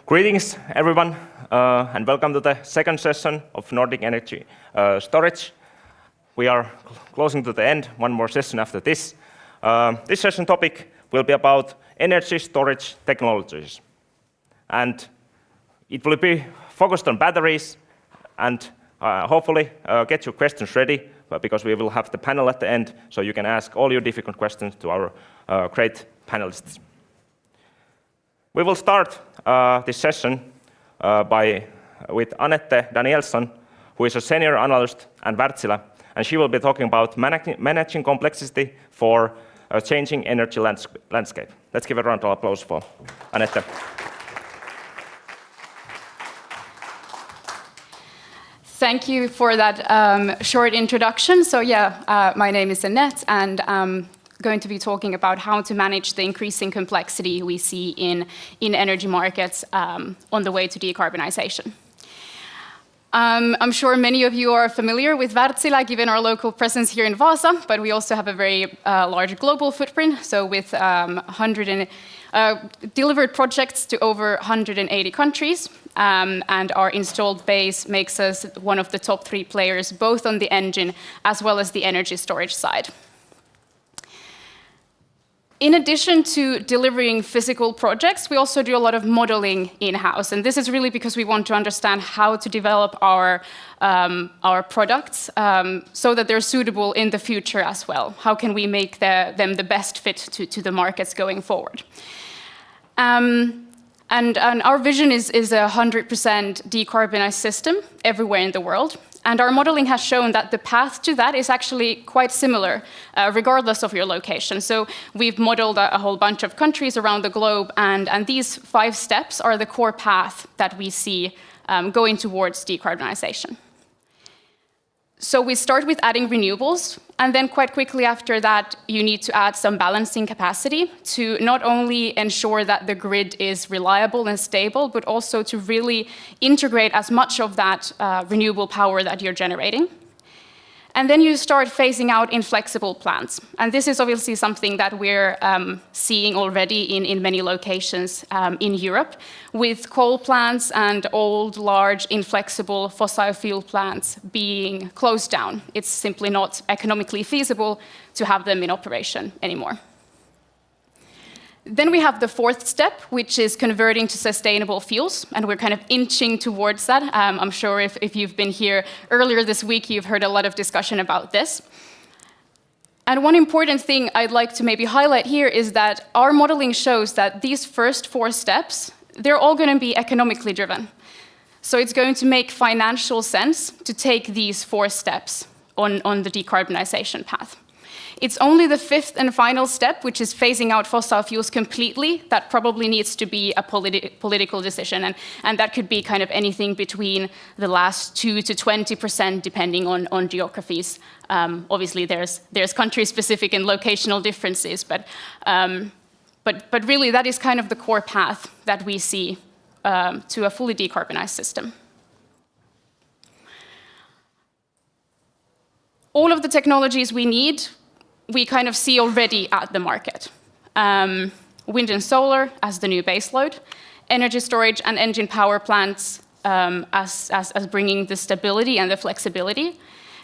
Greetings, everyone, and welcome to the second session of Nordic Energy Storage. We are closing to the end, one more session after this. This session topic will be about energy storage technologies. And it will be focused on batteries and hopefully get your questions ready because we will have the panel at the end, so you can ask all your difficult questions to our great panelists. We will start this session with Annette Danielsson, who is a senior analyst at Wärtsilä, and she will be talking about managing complexity for a changing energy landscape. Let's give a round of applause for Annette. Thank you for that short introduction. So my name is Annette, and I'm going to be talking about how to manage the increasing complexity we see in energy markets on the way to decarbonization. I'm sure many of you are familiar with Wärtsilä, given our local presence here in Vaasa, but we also have a very large global footprint, so with delivered projects to over 180 countries, and our installed base makes us one of the top 3 players, both on the engine as well as the energy storage side. In addition to delivering physical projects, we also do a lot of modeling in-house, and this is really because we want to understand how to develop our products so that they're suitable in the future as well. How can we make them the best fit to the markets going forward? And our vision is a 100% decarbonized system everywhere in the world. And our modeling has shown that the path to that is actually quite similar, regardless of your location. So we've modeled a whole bunch of countries around the globe, and these 5 steps are the core path that we see going towards decarbonization. So we start with adding renewables, and then quite quickly after that, you need to add some balancing capacity to not only ensure that the grid is reliable and stable, but also to really integrate as much of that renewable power that you're generating. And then you start phasing out inflexible plants. And this is obviously something that we're seeing already in many locations in Europe, with coal plants and old, large, inflexible fossil fuel plants being closed down. It's simply not economically feasible to have them in operation anymore. Then we have the 4th step, which is converting to sustainable fuels, and we're kind of inching towards that. I'm sure if you've been here earlier this week, you've heard a lot of discussion about this. And one important thing I'd like to maybe highlight here is that our modeling shows that these first 4 steps, they're all going to be economically driven. So it's going to make financial sense to take these 4 steps on the decarbonization path. It's only the 5th and final step, which is phasing out fossil fuels completely, that probably needs to be a political decision. And that could be kind of anything between the last 2 to 20%, depending on geographies. Obviously, there's country-specific and locational differences, but really that is kind of the core path that we see to a fully decarbonized system. All of the technologies we need, we kind of see already at the market. Wind and solar as the new baseload, energy storage and engine power plants as bringing the stability and the flexibility,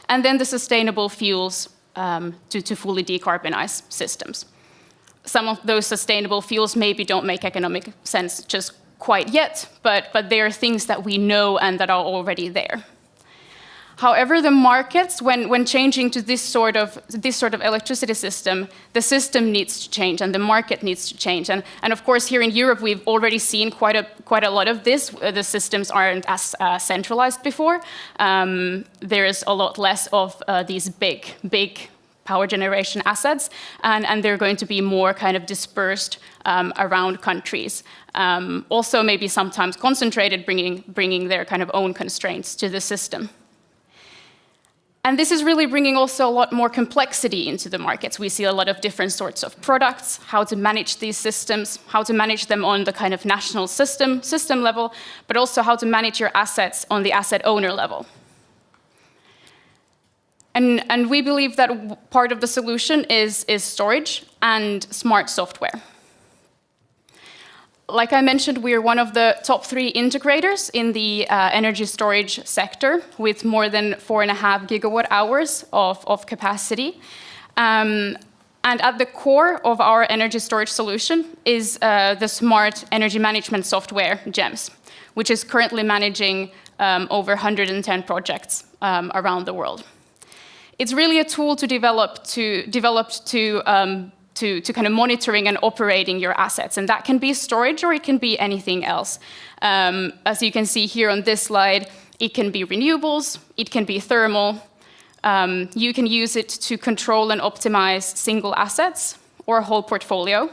and then the sustainable fuels to fully decarbonize systems. Some of those sustainable fuels maybe don't make economic sense just quite yet, but they are things that we know and that are already there. However, the markets, when changing to this sort of electricity system, the system needs to change and the market needs to change. And of course, here in Europe, we've already seen quite a lot of this. The systems aren't as centralized before. There is a lot less of these big power generation assets, and they're going to be more kind of dispersed around countries. Also, maybe sometimes concentrated, bringing their kind of own constraints to the system. And this is really bringing also a lot more complexity into the markets. We see a lot of different sorts of products, how to manage these systems, how to manage them on the kind of national system level, but also how to manage your assets on the asset owner level. And we believe that part of the solution is storage and smart software. Like I mentioned, we are one of the top 3 integrators in the energy storage sector with more than 4.5 gigawatt hours of capacity. And at the core of our energy storage solution is the smart energy management software, GEMS, which is currently managing over 110 projects around the world. It's really a tool to develop to kind of monitoring and operating your assets. And that can be storage or it can be anything else. As you can see here on this slide, it can be renewables, it can be thermal. You can use it to control and optimize single assets or a whole portfolio.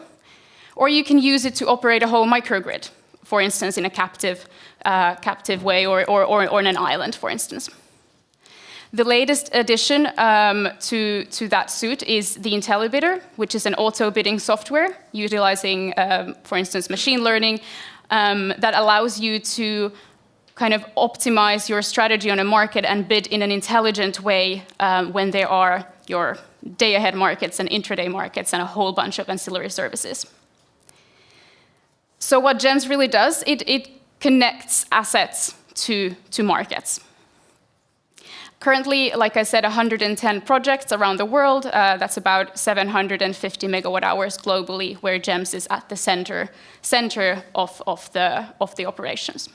Or you can use it to operate a whole microgrid, for instance, in a captive way or on an island, for instance. The latest addition to that suite is the IntelliBidder, which is an auto-bidding software utilizing, for instance, machine learning that allows you to kind of optimize your strategy on a market and bid in an intelligent way when there are your day-ahead markets and intraday markets and a whole bunch of ancillary services. So what GEMS really does, it connects assets to markets. Currently, like I said, 110 projects around the world. That's about 750 megawatt hours globally, where GEMS is at the center of the operations.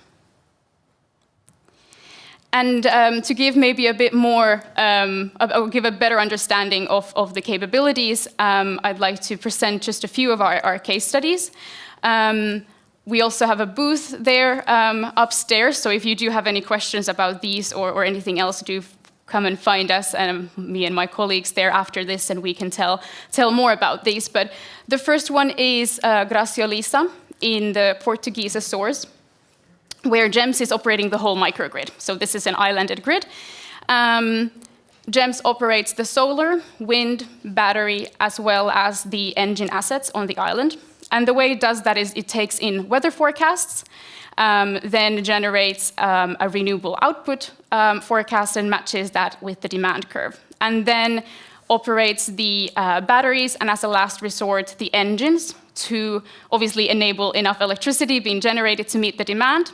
And to give maybe a bit more, or give a better understanding of the capabilities, I'd like to present just a few of our case studies. We also have a booth there upstairs, so if you do have any questions about these or anything else, do come and find us, and me and my colleagues there after this, and we can tell more about these. But the first one is Graciosa in the Portuguese Azores, where GEMS is operating the whole microgrid. So this is an islanded grid. GEMS operates the solar, wind, battery, as well as the engine assets on the island. And the way it does that is it takes in weather forecasts, then generates a renewable output forecast and matches that with the demand curve. And then operates the batteries and, as a last resort, the engines to obviously enable enough electricity being generated to meet the demand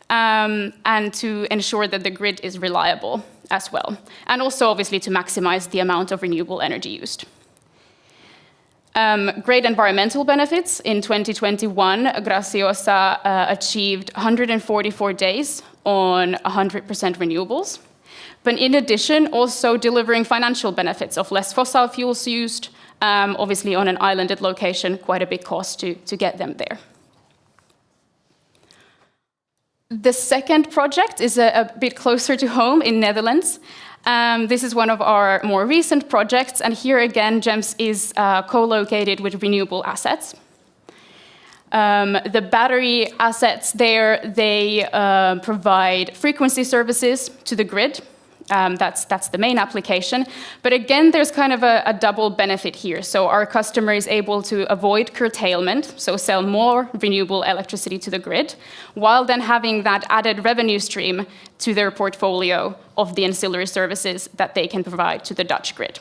and to ensure that the grid is reliable as well. And also, obviously, to maximize the amount of renewable energy used. Great environmental benefits. In 2021, Graciosa achieved 144 days on 100% renewables. But in addition, also delivering financial benefits of less fossil fuels used, obviously on an islanded location, quite a big cost to get them there. The second project is a bit closer to home in Netherlands. This is one of our more recent projects, and here again, GEMS is co-located with renewable assets. The battery assets there, they provide frequency services to the grid. That's the main application. But again, there's kind of a double benefit here. So our customer is able to avoid curtailment, so sell more renewable electricity to the grid, while then having that added revenue stream to their portfolio of the ancillary services that they can provide to the Dutch grid.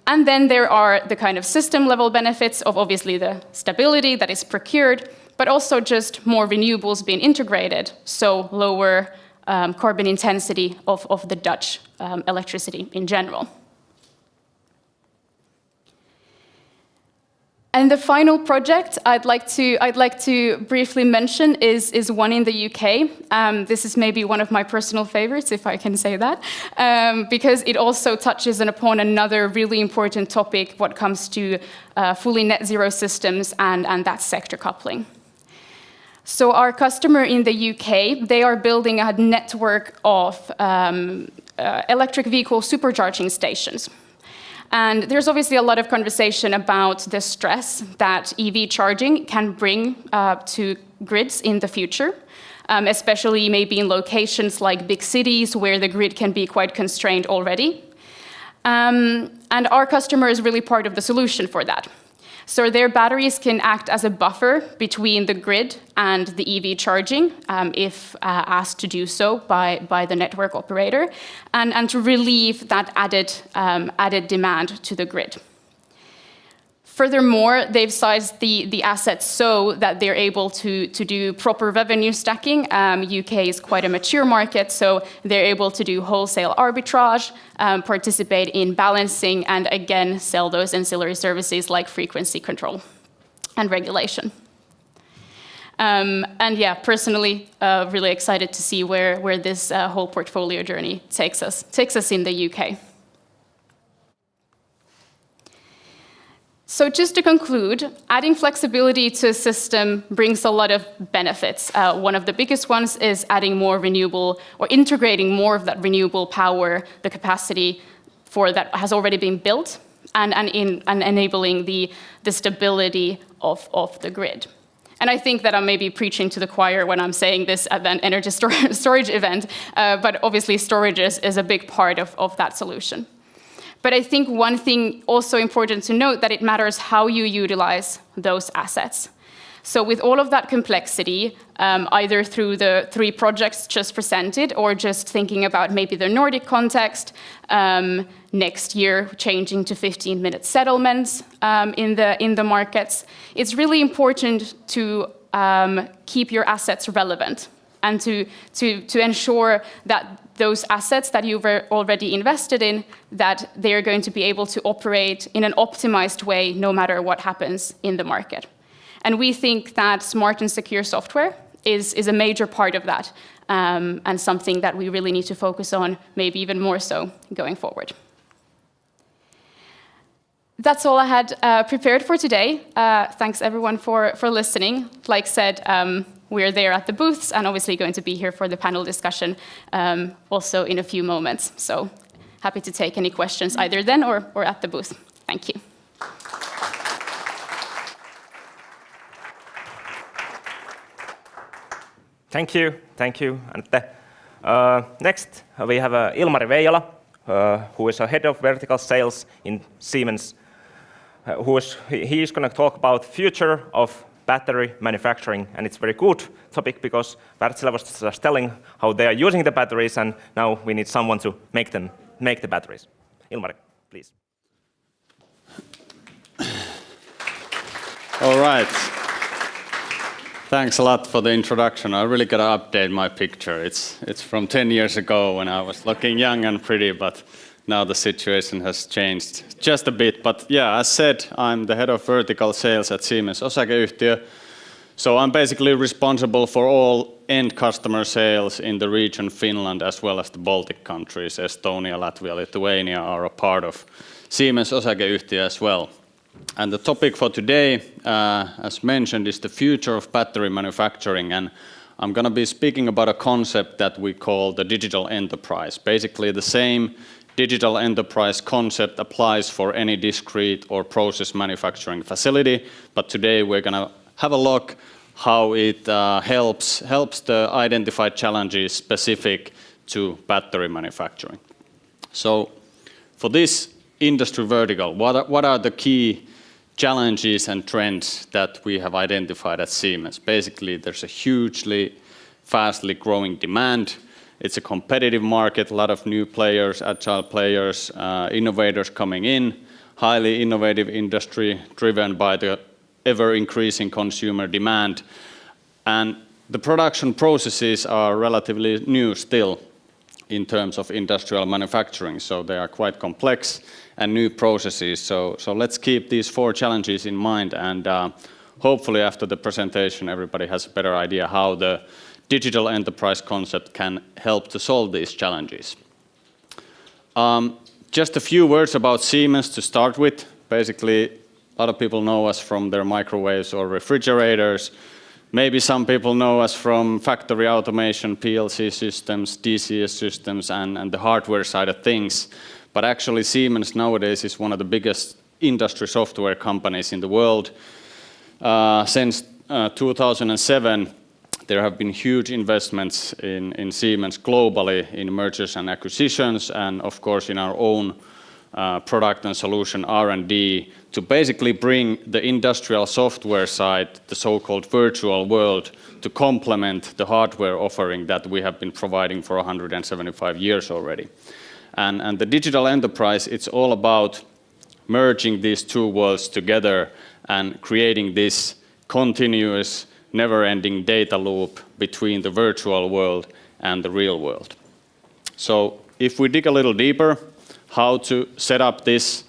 And then there are the kind of system-level benefits of obviously the stability that is procured, but also just more renewables being integrated, so lower carbon intensity of the Dutch electricity in general. And the final project I'd like to briefly mention is one in the UK. This is maybe one of my personal favorites, if I can say that, because it also touches upon another really important topic when it comes to fully net zero systems and that sector coupling. So our customer in the UK, they are building a network of electric vehicle supercharging stations. And there's obviously a lot of conversation about the stress that EV charging can bring to grids in the future, especially maybe in locations like big cities where the grid can be quite constrained already. And our customer is really part of the solution for that. So their batteries can act as a buffer between the grid and the EV charging, if asked to do so by the network operator, and to relieve that added demand to the grid. Furthermore, they've sized the assets so that they're able to do proper revenue stacking. UK is quite a mature market, so they're able to do wholesale arbitrage, participate in balancing, and again, sell those ancillary services like frequency control and regulation. And yeah, personally, really excited to see where this whole portfolio journey takes us in the UK. So just to conclude, adding flexibility to a system brings a lot of benefits. One of the biggest ones is adding more renewable or integrating more of that renewable power, the capacity for that has already been built, and enabling the stability of the grid. And I think that I'm maybe preaching to the choir when I'm saying this at an energy storage event, but obviously storage is a big part of that solution. But I think one thing also important to note that it matters how you utilize those assets. So with all of that complexity, either through the 3 projects just presented or just thinking about maybe the Nordic context, next year changing to 15-minute settlements in the markets, it's really important to keep your assets relevant and to ensure that those assets that you've already invested in, that they're going to be able to operate in an optimized way no matter what happens in the market. And we think that smart and secure software is a major part of that, and something that we really need to focus on, maybe even more so going forward. That's all I had prepared for today. Thanks everyone for listening. Like said, we're there at the booths and obviously going to be here for the panel discussion also in a few moments. So happy to take any questions either then or at the booth. Thank you. Thank you, Antte. Next, we have Ilmari Veijala, who is a head of vertical sales in Siemens. He is going to talk about future of battery manufacturing, and it's a very good topic because Wärtsilä was just telling how they are using the batteries, and now we need someone to make the batteries. Ilmari, please. All right. Thanks a lot for the introduction. I really got to update my picture. It's from 10 years ago when I was looking young and pretty, but now the situation has changed just a bit. But yeah, as said, I'm the head of vertical sales at Siemens Osakeyhtiö. So I'm basically responsible for all end customer sales in the region Finland as well as the Baltic countries. Estonia, Latvia, Lithuania are a part of Siemens Osakeyhtiö as well. And the topic for today, as mentioned, is the future of battery manufacturing. And I'm going to be speaking about a concept that we call the digital enterprise. Basically, the same digital enterprise concept applies for any discrete or process manufacturing facility. But today we're going to have a look how it helps the identified challenges specific to battery manufacturing. So for this industry vertical, what are the key challenges and trends that we have identified at Siemens? Basically, there's a hugely, fastly growing demand. It's a competitive market, a lot of new players, agile players, innovators coming in, highly innovative industry driven by the ever-increasing consumer demand. And the production processes are relatively new still in terms of industrial manufacturing, so they are quite complex and new processes. So let's keep these 4 challenges in mind, and hopefully after the presentation everybody has a better idea how the digital enterprise concept can help to solve these challenges. Just a few words about Siemens to start with. Basically, a lot of people know us from their microwaves or refrigerators. Maybe some people know us from factory automation, PLC systems, DCS systems, and the hardware side of things. But actually, Siemens nowadays is one of the biggest industry software companies in the world. Since 2007, there have been huge investments in Siemens globally in mergers and acquisitions, and of course in our own product and solution R&D to basically bring the industrial software side, the so-called virtual world, to complement the hardware offering that we have been providing for 175 years already. And the digital enterprise, it's all about merging these two worlds together and creating this continuous, never-ending data loop between the virtual world and the real world. So if we dig a little deeper, how to set up this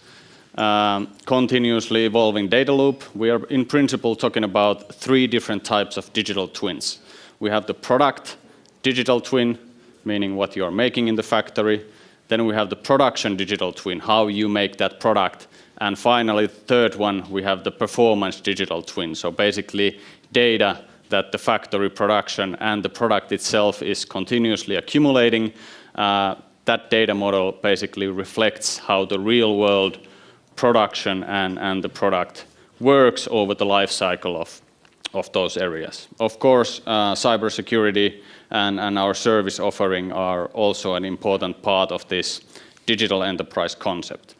continuously evolving data loop, we are in principle talking about 3 different types of digital twins. We have the product digital twin, meaning what you are making in the factory. Then we have the production digital twin, how you make that product. And finally, the third one, we have the performance digital twin. So basically data that the factory production and the product itself is continuously accumulating. That data model basically reflects how the real world production and the product works over the life cycle of those areas. Of course, cybersecurity and our service offering are also an important part of this digital enterprise concept.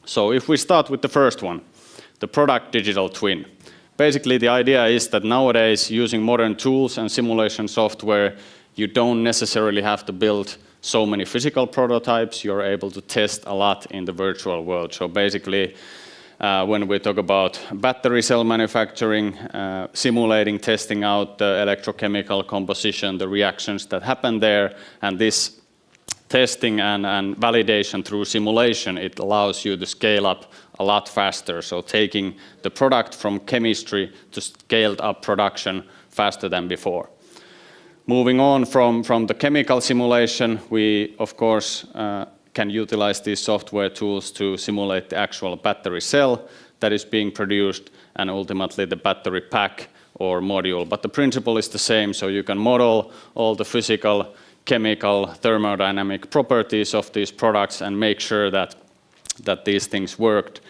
So if we start with the first one, the product digital twin. Basically, the idea is that nowadays, using modern tools and simulation software, you don't necessarily have to build so many physical prototypes. You're able to test a lot in the virtual world. So basically, when we talk about battery cell manufacturing, simulating, testing out the electrochemical composition, the reactions that happen there, and this testing and validation through simulation, it allows you to scale up a lot faster. So taking the product from chemistry to scaled up production faster than before. Moving on from the chemical simulation, we of course can utilize these software tools to simulate the actual battery cell that is being produced and ultimately the battery pack or module. But the principle is the same, so you can model all the physical, chemical, thermodynamic properties of these products and make sure that these things work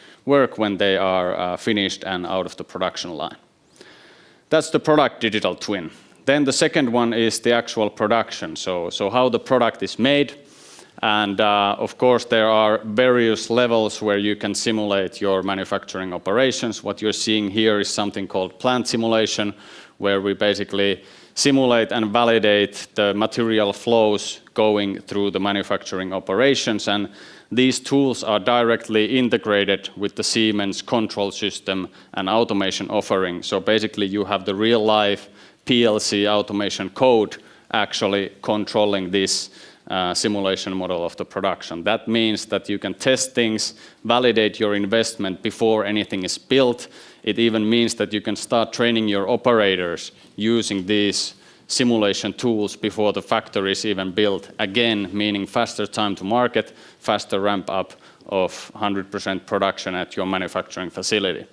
when they are finished and out of the production line. That's the product digital twin. Then the second one is the actual production, so how the product is made. And of course, there are various levels where you can simulate your manufacturing operations. What you're seeing here is something called plant simulation, where we basically simulate and validate the material flows going through the manufacturing operations. And these tools are directly integrated with the Siemens control system and automation offering. So basically, you have the real life PLC automation code actually controlling this simulation model of the production. That means that you can test things, validate your investment before anything is built. It even means that you can start training your operators using these simulation tools before the factory is even built. Again, meaning faster time to market, faster ramp up of 100% production at your manufacturing facility.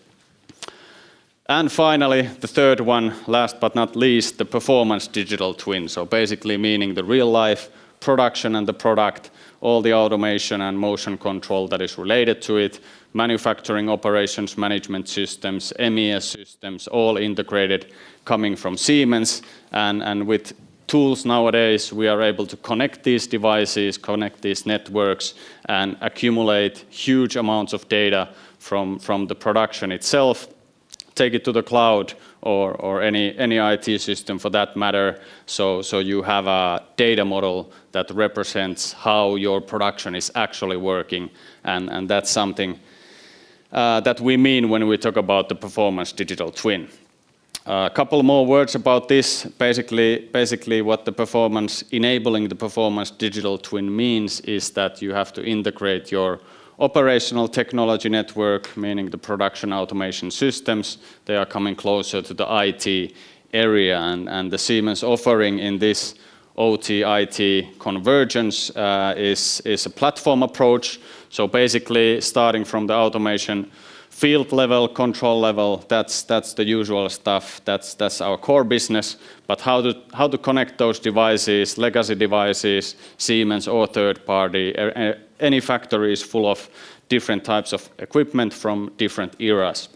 And finally, the third one, last but not least, the performance digital twin. So basically meaning the real life production and the product, all the automation and motion control that is related to it, manufacturing operations management systems, MES systems, all integrated coming from Siemens. And with tools nowadays, we are able to connect these devices, connect these networks, and accumulate huge amounts of data from the production itself, take it to the cloud or any IT system for that matter. So you have a data model that represents how your production is actually working. And that's something that we mean when we talk about the performance digital twin. A couple more words about this. Basically what enabling the performance digital twin means is that you have to integrate your operational technology network, meaning the production automation systems. They are coming closer to the IT area, and the Siemens offering in this OT-IT convergence is a platform approach. So basically, starting from the automation field level, control level, that's the usual stuff. That's our core business. But how to connect those devices, legacy devices, Siemens or third party, any factory is full of different types of equipment from different eras.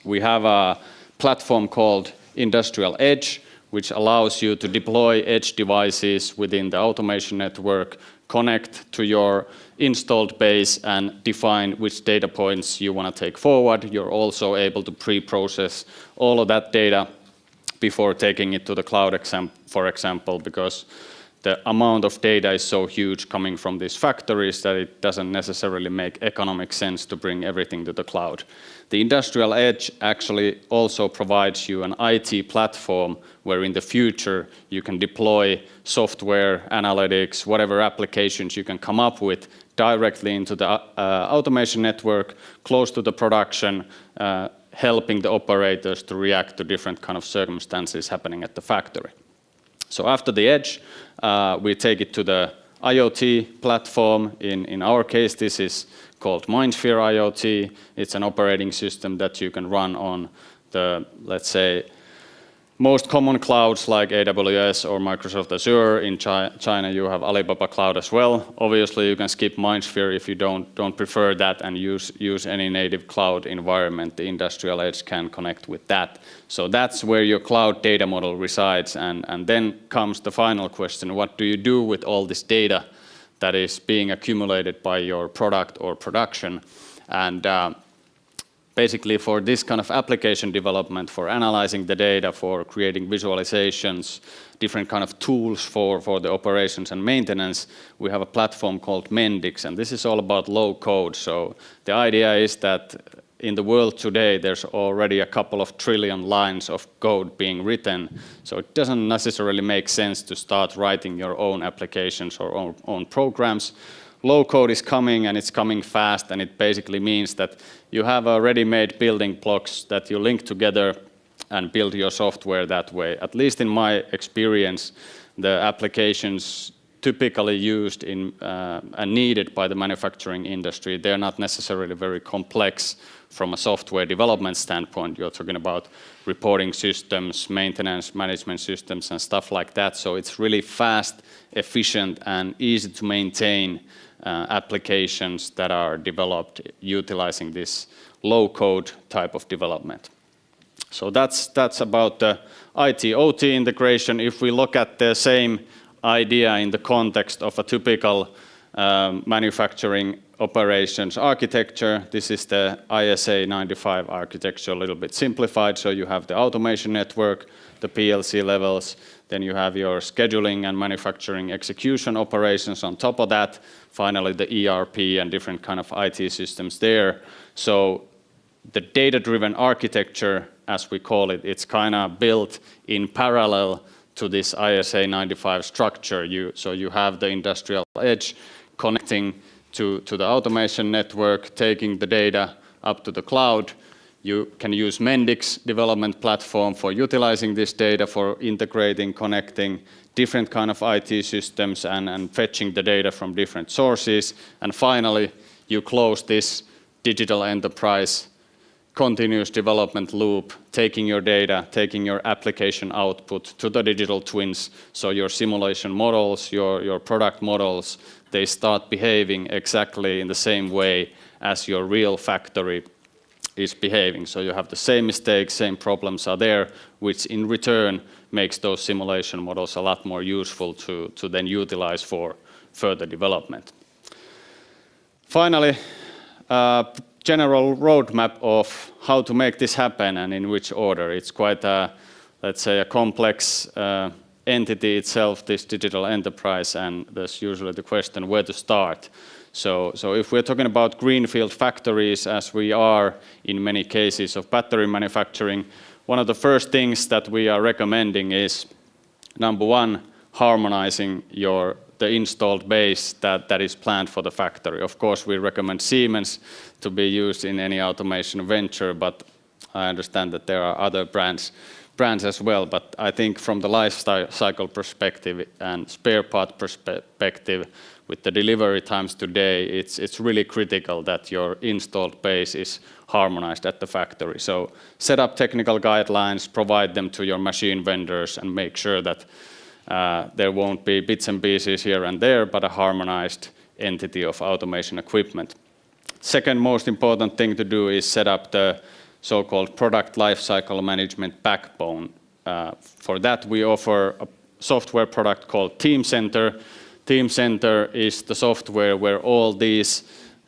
We have a platform called Industrial Edge, which allows you to deploy edge devices within the automation network, connect to your installed base and define which data points you want to take forward. You're also able to pre-process all of that data before taking it to the cloud, for example, because the amount of data is so huge coming from these factories that it doesn't necessarily make economic sense to bring everything to the cloud. The industrial edge actually also provides you an IT platform where in the future you can deploy software, analytics, whatever applications you can come up with directly into the automation network, close to the production, helping the operators to react to different kind of circumstances happening at the factory. So after the edge, we take it to the IoT platform. In our case, this is called MindSphere IoT. It's an operating system that you can run on the, let's say, most common clouds like AWS or Microsoft Azure. In China, you have Alibaba Cloud as well. Obviously, you can skip MindSphere if you don't prefer that and use any native cloud environment. The industrial edge can connect with that. So that's where your cloud data model resides. And then comes the final question: what do you do with all this data that is being accumulated by your product or production? And basically, for this kind of application development, for analyzing the data, for creating visualizations, different kind of tools for the operations and maintenance, we have a platform called Mendix, and this is all about low code. So the idea is that in the world today, there's already a couple of trillion lines of code being written, so it doesn't necessarily make sense to start writing your own applications or own programs. Low code is coming, and it's coming fast, and it basically means that you have a ready-made building blocks that you link together and build your software that way. At least in my experience, the applications typically used in and needed by the manufacturing industry, they're not necessarily very complex from a software development standpoint. You're talking about reporting systems, maintenance management systems, and stuff like that. So it's really fast, efficient, and easy to maintain applications that are developed utilizing this low-code type of development. So that's about the IT-OT integration. If we look at the same idea in the context of a typical manufacturing operations architecture, this is the ISA 95 architecture, a little bit simplified. So you have the automation network, the PLC levels, then you have your scheduling and manufacturing execution operations on top of that, finally the ERP and different kind of IT systems there. So the data-driven architecture, as we call it, it's kind of built in parallel to this ISA 95 structure. So you have the industrial edge connecting to the automation network, taking the data up to the cloud. You can use Mendix development platform for utilizing this data, for integrating, connecting different kind of IT systems and fetching the data from different sources. And finally, you close this digital enterprise continuous development loop, taking your data, taking your application output to the digital twins. So your simulation models, your product models, they start behaving exactly in the same way as your real factory is behaving. So you have the same mistakes, same problems are there, which in return makes those simulation models a lot more useful to then utilize for further development. Finally, general roadmap of how to make this happen and in which order. It's quite a, let's say, a complex entity itself, this digital enterprise, and there's usually the question where to start. So if we're talking about greenfield factories, as we are in many cases of battery manufacturing, one of the first things that we are recommending is, number one, harmonizing the installed base that is planned for the factory. Of course, we recommend Siemens to be used in any automation venture, but I understand that there are other brands as well. But I think from the life cycle perspective and spare part perspective, with the delivery times today, it's really critical that your installed base is harmonized at the factory. So set up technical guidelines, provide them to your machine vendors, and make sure that there won't be bits and pieces here and there, but a harmonized entity of automation equipment. Second most important thing to do is set up the so-called product lifecycle management backbone. For that, we offer a software product called Teamcenter. Teamcenter is the software where all these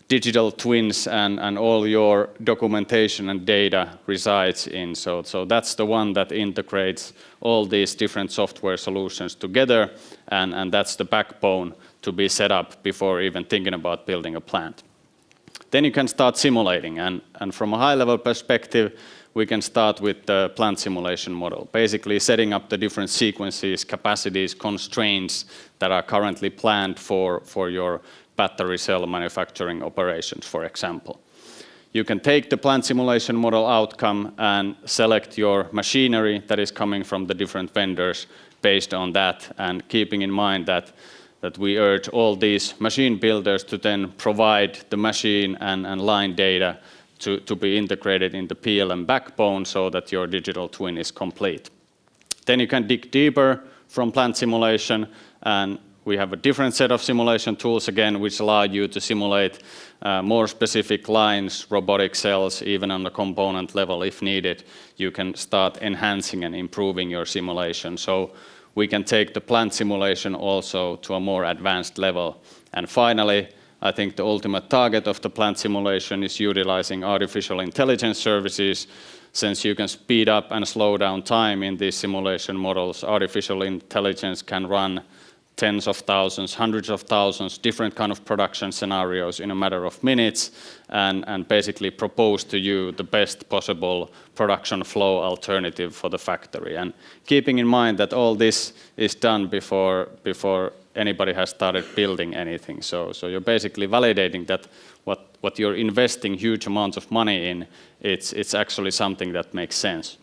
digital twins and all your documentation and data resides in. So that's the one that integrates all these different software solutions together, and that's the backbone to be set up before even thinking about building a plant. Then you can start simulating, and from a high-level perspective, we can start with the plant simulation model, basically setting up the different sequences, capacities, constraints that are currently planned for your battery cell manufacturing operations, for example. You can take the plant simulation model outcome and select your machinery that is coming from the different vendors based on that, and keeping in mind that we urge all these machine builders to then provide the machine and line data to be integrated in the PLM backbone so that your digital twin is complete. Then you can dig deeper from plant simulation, and we have a different set of simulation tools again, which allow you to simulate more specific lines, robotic cells, even on the component level if needed. You can start enhancing and improving your simulation. So we can take the plant simulation also to a more advanced level. And finally, I think the ultimate target of the plant simulation is utilizing artificial intelligence services. Since you can speed up and slow down time in these simulation models, artificial intelligence can run tens of thousands, hundreds of thousands, different kind of production scenarios in a matter of minutes, and basically propose to you the best possible production flow alternative for the factory. And keeping in mind that all this is done before anybody has started building anything. So you're basically validating that what you're investing huge amounts of money in, it's actually something that makes sense.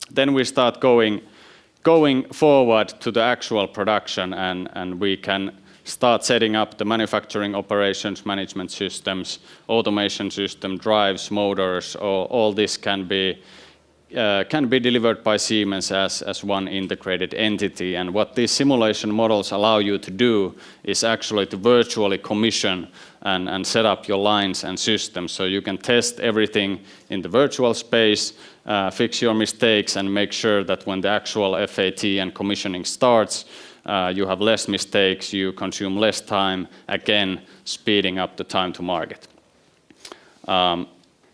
Then we start going forward to the actual production, and we can start setting up the manufacturing operations management systems, automation system, drives, motors. All this can be delivered by Siemens as one integrated entity. And what these simulation models allow you to do is actually to virtually commission and set up your lines and systems. So you can test everything in the virtual space, fix your mistakes, and make sure that when the actual FAT and commissioning starts, you have less mistakes, you consume less time, again, speeding up the time to market.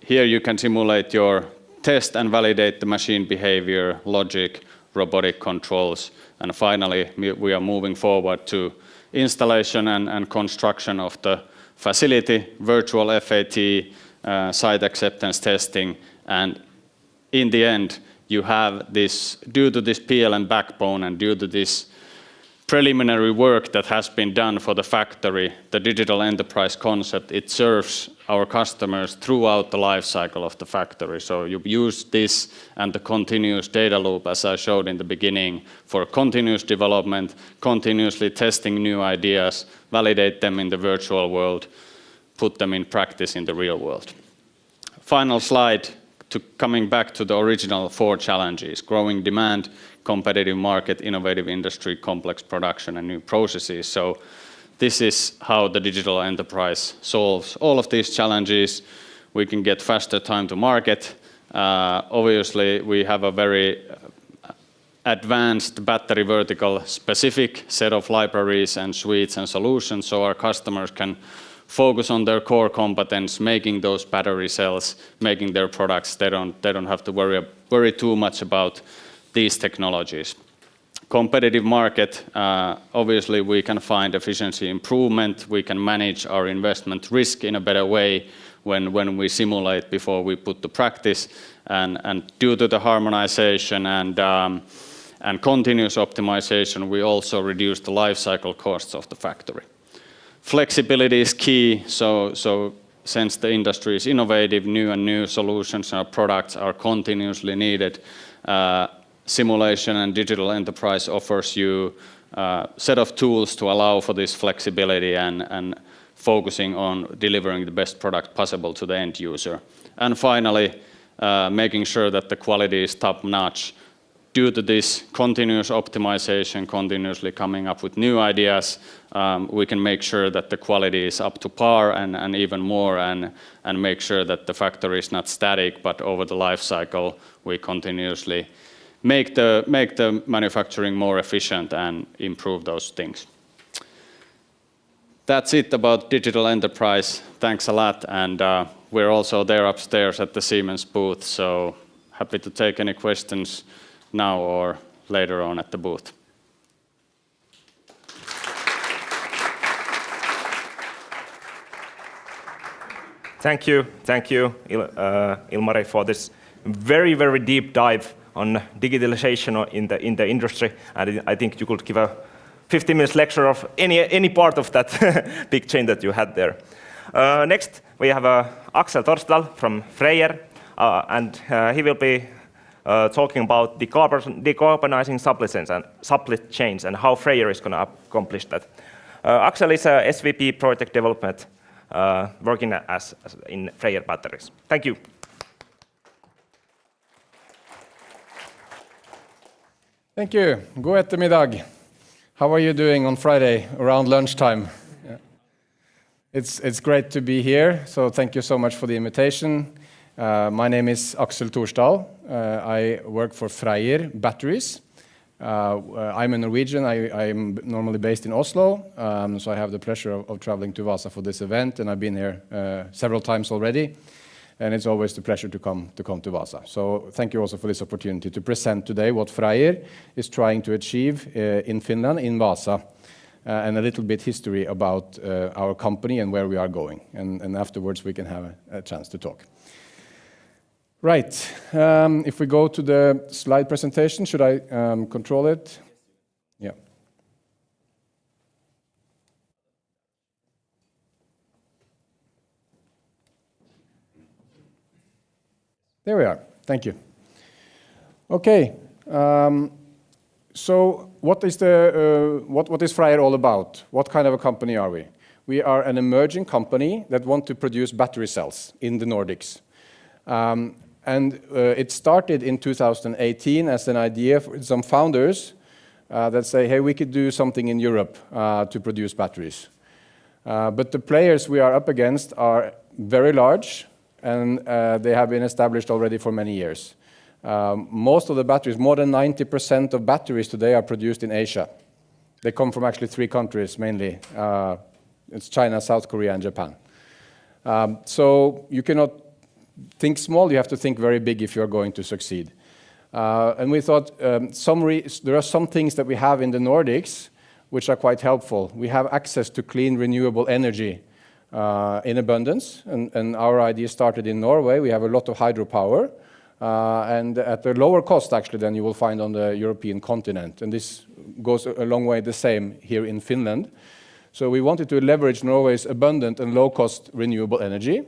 Here you can simulate your test and validate the machine behavior, logic, robotic controls, and finally we are moving forward to installation and construction of the facility, virtual FAT, site acceptance testing, and in the end you have this, due to this PLM backbone and due to this preliminary work that has been done for the factory, the digital enterprise concept, it serves our customers throughout the life cycle of the factory. So you use this and the continuous data loop, as I showed in the beginning, for continuous development, continuously testing new ideas, validate them in the virtual world, put them in practice in the real world. Final slide, coming back to the original 4 challenges: growing demand, competitive market, innovative industry, complex production, and new processes. So this is how the digital enterprise solves all of these challenges. We can get faster time to market. Obviously, we have a very advanced battery vertical specific set of libraries and suites and solutions, so our customers can focus on their core competence, making those battery cells, making their products. They don't have to worry too much about these technologies. Competitive market, obviously we can find efficiency improvement, we can manage our investment risk in a better way when we simulate before we put to practice, and due to the harmonization and continuous optimization, we also reduce the life cycle costs of the factory. Flexibility is key, so since the industry is innovative, new solutions and products are continuously needed, simulation and digital enterprise offers you a set of tools to allow for this flexibility and focusing on delivering the best product possible to the end user. And finally, making sure that the quality is top-notch. Due to this continuous optimization, continuously coming up with new ideas, we can make sure that the quality is up to par and even more, and make sure that the factory is not static, but over the life cycle, we continuously make the manufacturing more efficient and improve those things. That's it about digital enterprise. Thanks a lot. And we're also there upstairs at the Siemens booth. So happy to take any questions now or later on at the booth. Thank you, Ilmari, for this very, very deep dive on digitalization in the industry. And I think you could give a 15-minute lecture of any part of that big chain that you had there. Next, we have Axel Torsdal from FREYR, and he will be talking about decarbonizing supply chains and how FREYR is going to accomplish that. Axel is a SVP project development working as in FREYR batteries. Thank you. Thank you. God eftermiddag. How are you doing on Friday around lunchtime? Yeah. It's great to be here, so thank you so much for the invitation. My name is Axel Torsdal. I work for FREYR Batteries. I'm a Norwegian. I'm normally based in Oslo, so I have the pleasure of traveling to Vaasa for this event, and I've been here several times already. And it's always a pleasure to come to Vaasa. So thank you also for this opportunity to present today what FREYR is trying to achieve in Finland, in Vaasa, and a little bit history about our company and where we are going. And afterwards we can have a chance to talk. Right, if we go to the slide presentation, should I control it? Yeah. There we are. Thank you. Okay. So what is FREYR all about? What kind of a company are we? We are an emerging company that want to produce battery cells in the Nordics. It started in 2018 as an idea for some founders that say, hey, we could do something in Europe to produce batteries. But the players we are up against are very large, and they have been established already for many years. Most of the batteries, more than 90% of batteries today are produced in Asia. They come from actually 3 countries mainly. It's China, South Korea, and Japan. So you cannot think small, you have to think very big if you're going to succeed. And we thought there are some things that we have in the Nordics which are quite helpful. We have access to clean, renewable energy in abundance, and our idea started in Norway. We have a lot of hydropower, and at a lower cost actually than you will find on the European continent. And this goes a long way the same here in Finland. So we wanted to leverage Norway's abundant and low-cost renewable energy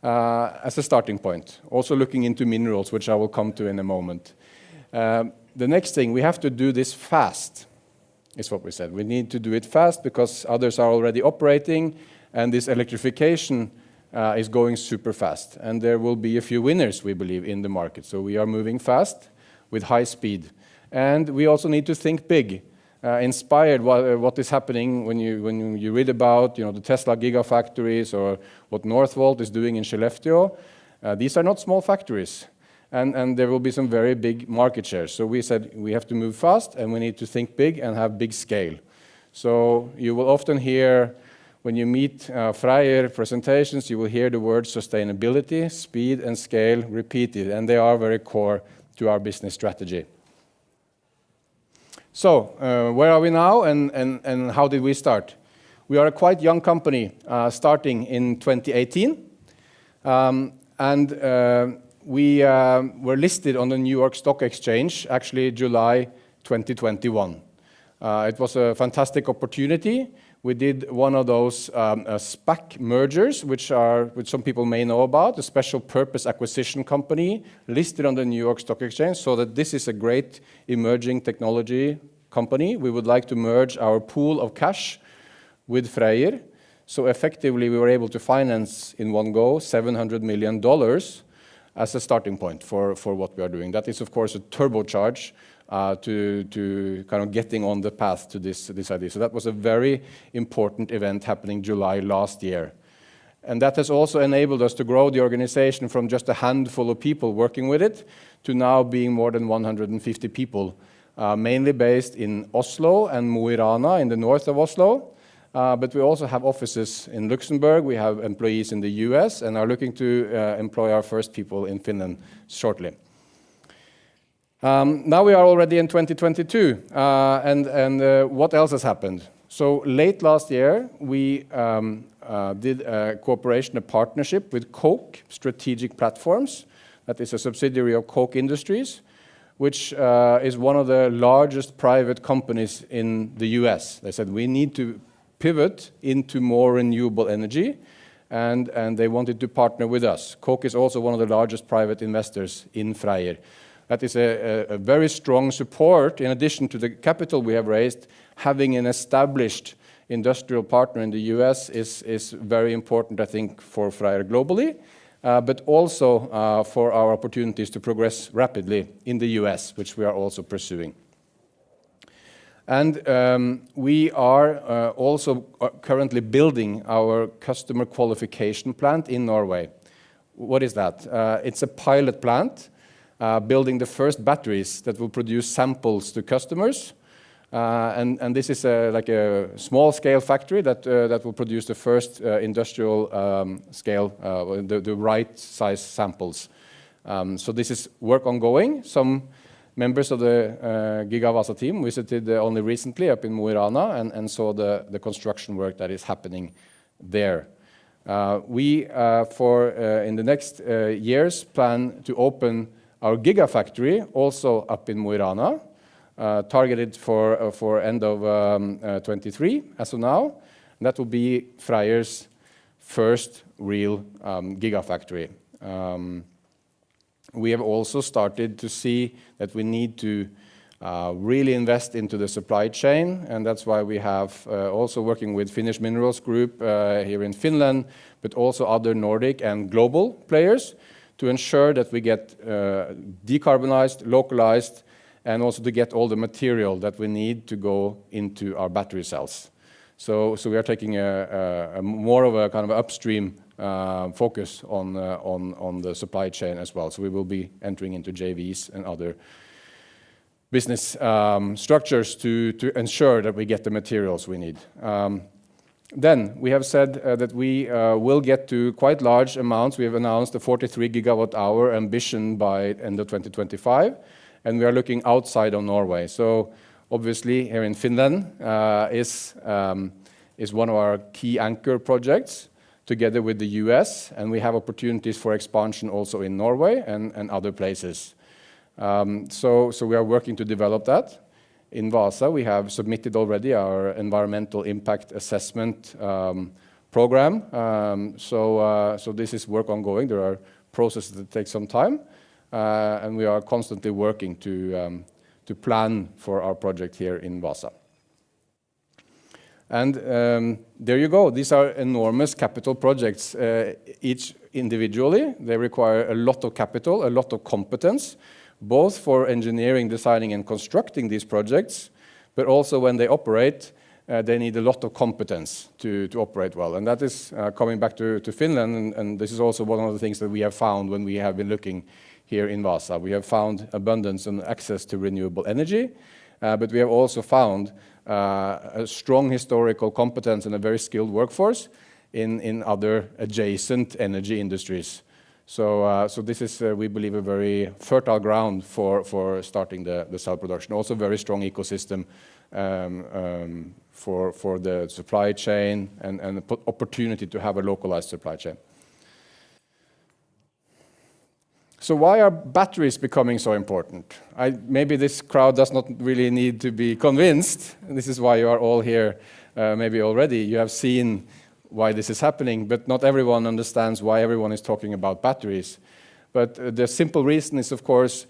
as a starting point. Also looking into minerals, which I will come to in a moment. The next thing, we have to do this fast, is what we said. We need to do it fast because others are already operating, and this electrification is going super fast. And there will be a few winners, we believe, in the market. So we are moving fast with high speed. And we also need to think big, inspired what is happening when you read about the Tesla gigafactories or what Northvolt is doing in Skellefteå. These are not small factories. And there will be some very big market shares. So we said we have to move fast, and we need to think big and have big scale. So you will often hear, when you meet FREYR presentations, you will hear the words sustainability, speed, and scale repeated, and they are very core to our business strategy. So where are we now, and how did we start? We are a quite young company, starting in 2018, we were listed on the New York Stock Exchange, actually July 2021. It was a fantastic opportunity. We did one of those SPAC mergers, which some people may know about, a special purpose acquisition company listed on the New York Stock Exchange, so that this is a great emerging technology company. We would like to merge our pool of cash with FREYR. So effectively, we were able to finance in one go $700 million as a starting point for what we are doing. That is, of course, a turbocharge to kind of getting on the path to this idea. So that was a very important event happening July last year. And that has also enabled us to grow the organization from just a handful of people working with it to now being more than 150 people, mainly based in Oslo and Mo i Rana in the north of Oslo, but we also have offices in Luxembourg, we have employees in the US, and are looking to employ our first people in Finland shortly. Now we are already in 2022, and what else has happened? So late last year, we did a cooperation, a partnership with Koch Strategic Platforms, that is a subsidiary of Koch Industries, which is one of the largest private companies in the US. They said, we need to pivot into more renewable energy, and they wanted to partner with us. Koch is also one of the largest private investors in Freyr. That is a very strong support, in addition to the capital we have raised. Having an established industrial partner in the US is very important, I think, for Freyr globally, but also for our opportunities to progress rapidly in the US, which we are also pursuing. And we are also currently building our customer qualification plant in Norway. What is that? It's a pilot plant building the first batteries that will produce samples to customers. And this is like a small-scale factory that will produce the first industrial scale, the right size samples. So this is work ongoing. Some members of the GigaVasa team visited only recently up in Mo i Rana and saw the construction work that is happening there. We, in the next years, plan to open our Gigafactory also up in Mo i Rana, targeted for end of 23 as of now. And that will be Freyr's first real Gigafactory. We have also started to see that we need to really invest into the supply chain, and that's why we have also working with Finnish Minerals Group here in Finland, but also other Nordic and global players to ensure that we get decarbonized, localized, and also to get all the material that we need to go into our battery cells. So we are taking a more of a kind of upstream focus on the supply chain as well. So we will be entering into JVs and other business structures to ensure that we get the materials we need. Then we have said that we will get to quite large amounts. We have announced a 43 gigawatt hour ambition by end of 2025, and we are looking outside of Norway. So obviously here in Finland is one of our key anchor projects together with the US, and we have opportunities for expansion also in Norway and other places. So we are working to develop that. In Vaasa, we have submitted already our environmental impact assessment program. So this is work ongoing. There are processes that take some time, and we are constantly working to plan for our project here in Vaasa. And there you go. These are enormous capital projects, each individually. They require a lot of capital, a lot of competence, both for engineering, designing, and constructing these projects, but also when they operate, they need a lot of competence to operate well. And that is coming back to Finland, and this is also one of the things that we have found when we have been looking here in Vaasa. We have found abundance and access to renewable energy, but we have also found a strong historical competence and a very skilled workforce in other adjacent energy industries. So this is, we believe, a very fertile ground for starting the cell production. Also very strong ecosystem for the supply chain and the opportunity to have a localized supply chain. So why are batteries becoming so important? Maybe this crowd does not really need to be convinced. This is why you are all here maybe already. You have seen why this is happening, but not everyone understands why everyone is talking about batteries. But the simple reason is, of course,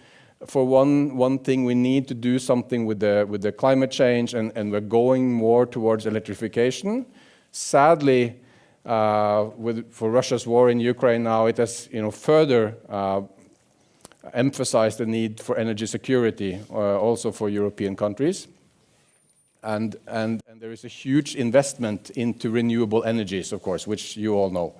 for one thing, we need to do something with the climate change, and we're going more towards electrification. Sadly, for Russia's war in Ukraine now, it has further emphasized the need for energy security, also for European countries. And there is a huge investment into renewable energies, of course, which you all know.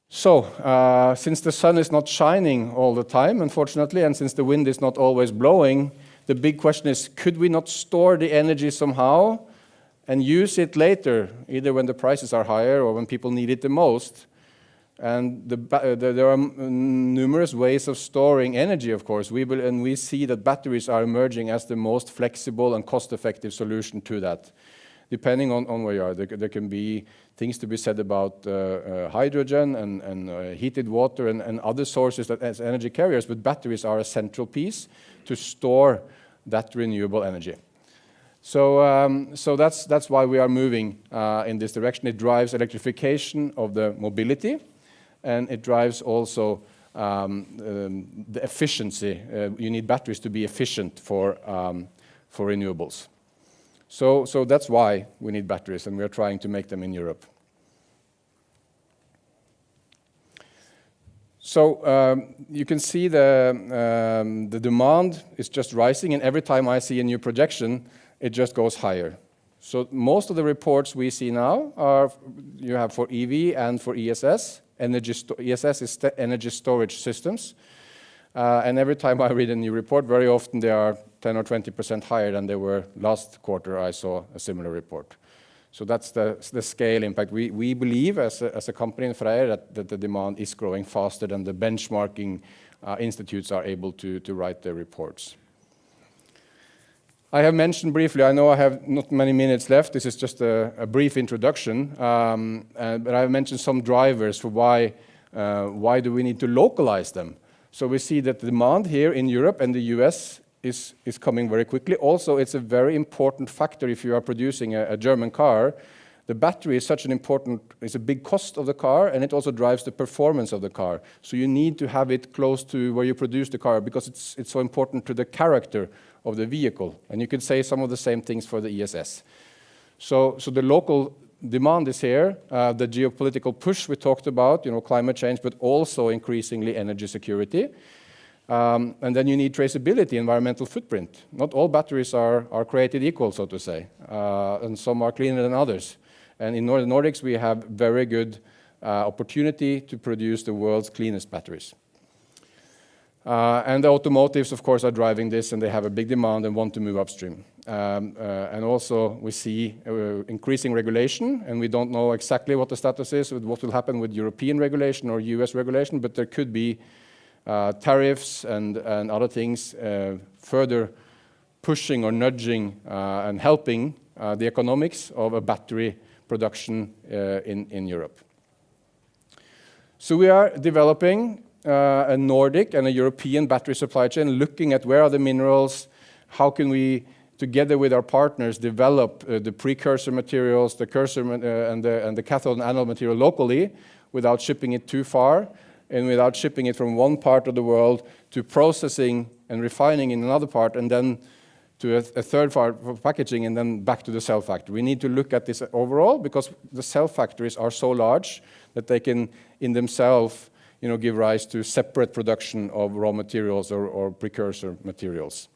So, since the sun is not shining all the time, unfortunately, and since the wind is not always blowing, the big question is, could we not store the energy somehow and use it later, either when the prices are higher or when people need it the most. And there are numerous ways of storing energy, of course. We see that batteries are emerging as the most flexible and cost-effective solution to that. Depending on where you are, there can be things to be said about hydrogen and heated water and other sources as energy carriers, but batteries are a central piece to store that renewable energy. So that's why we are moving in this direction. It drives electrification of the mobility, and it drives also the efficiency. You need batteries to be efficient for renewables. So that's why we need batteries, and we are trying to make them in Europe. So you can see the demand is just rising, and every time I see a new projection, it just goes higher. So most of the reports we see now are you have for EV and for ESS. ESS is energy storage systems. And every time I read a new report, very often they are 10 or 20% higher than they were last quarter I saw a similar report. So that's the scale impact. We believe as a company in Freyr that the demand is growing faster than the benchmarking institutes are able to write their reports. I have mentioned briefly, I know I have not many minutes left, this is just a brief introduction, but I have mentioned some drivers for why do we need to localize them. So we see that the demand here in Europe and the US is coming very quickly. Also, it's a very important factor if you are producing a German car. The battery is such an important, it's a big cost of the car, and it also drives the performance of the car. So you need to have it close to where you produce the car because it's so important to the character of the vehicle. And you could say some of the same things for the ESS. So the local demand is here, the geopolitical push we talked about, climate change, but also increasingly energy security. And then you need traceability, environmental footprint. Not all batteries are created equal, so to say, and some are cleaner than others. And in the Nordics, we have very good opportunity to produce the world's cleanest batteries. And the automotives, of course, are driving this, and they have a big demand and want to move upstream. And also, we see increasing regulation, and we don't know exactly what the status is, what will happen with European regulation or US regulation, but there could be tariffs and other things further pushing or nudging and helping the economics of a battery production in Europe. So we are developing a Nordic and a European battery supply chain, looking at where are the minerals, how can we, together with our partners, develop the precursor materials, the cursor and the cathode and anode material locally without shipping it too far and without shipping it from one part of the world to processing and refining in another part and then to a third part for packaging and then back to the cell factory. We need to look at this overall because the cell factories are so large that they can in themselves give rise to separate production of raw materials or precursor materials.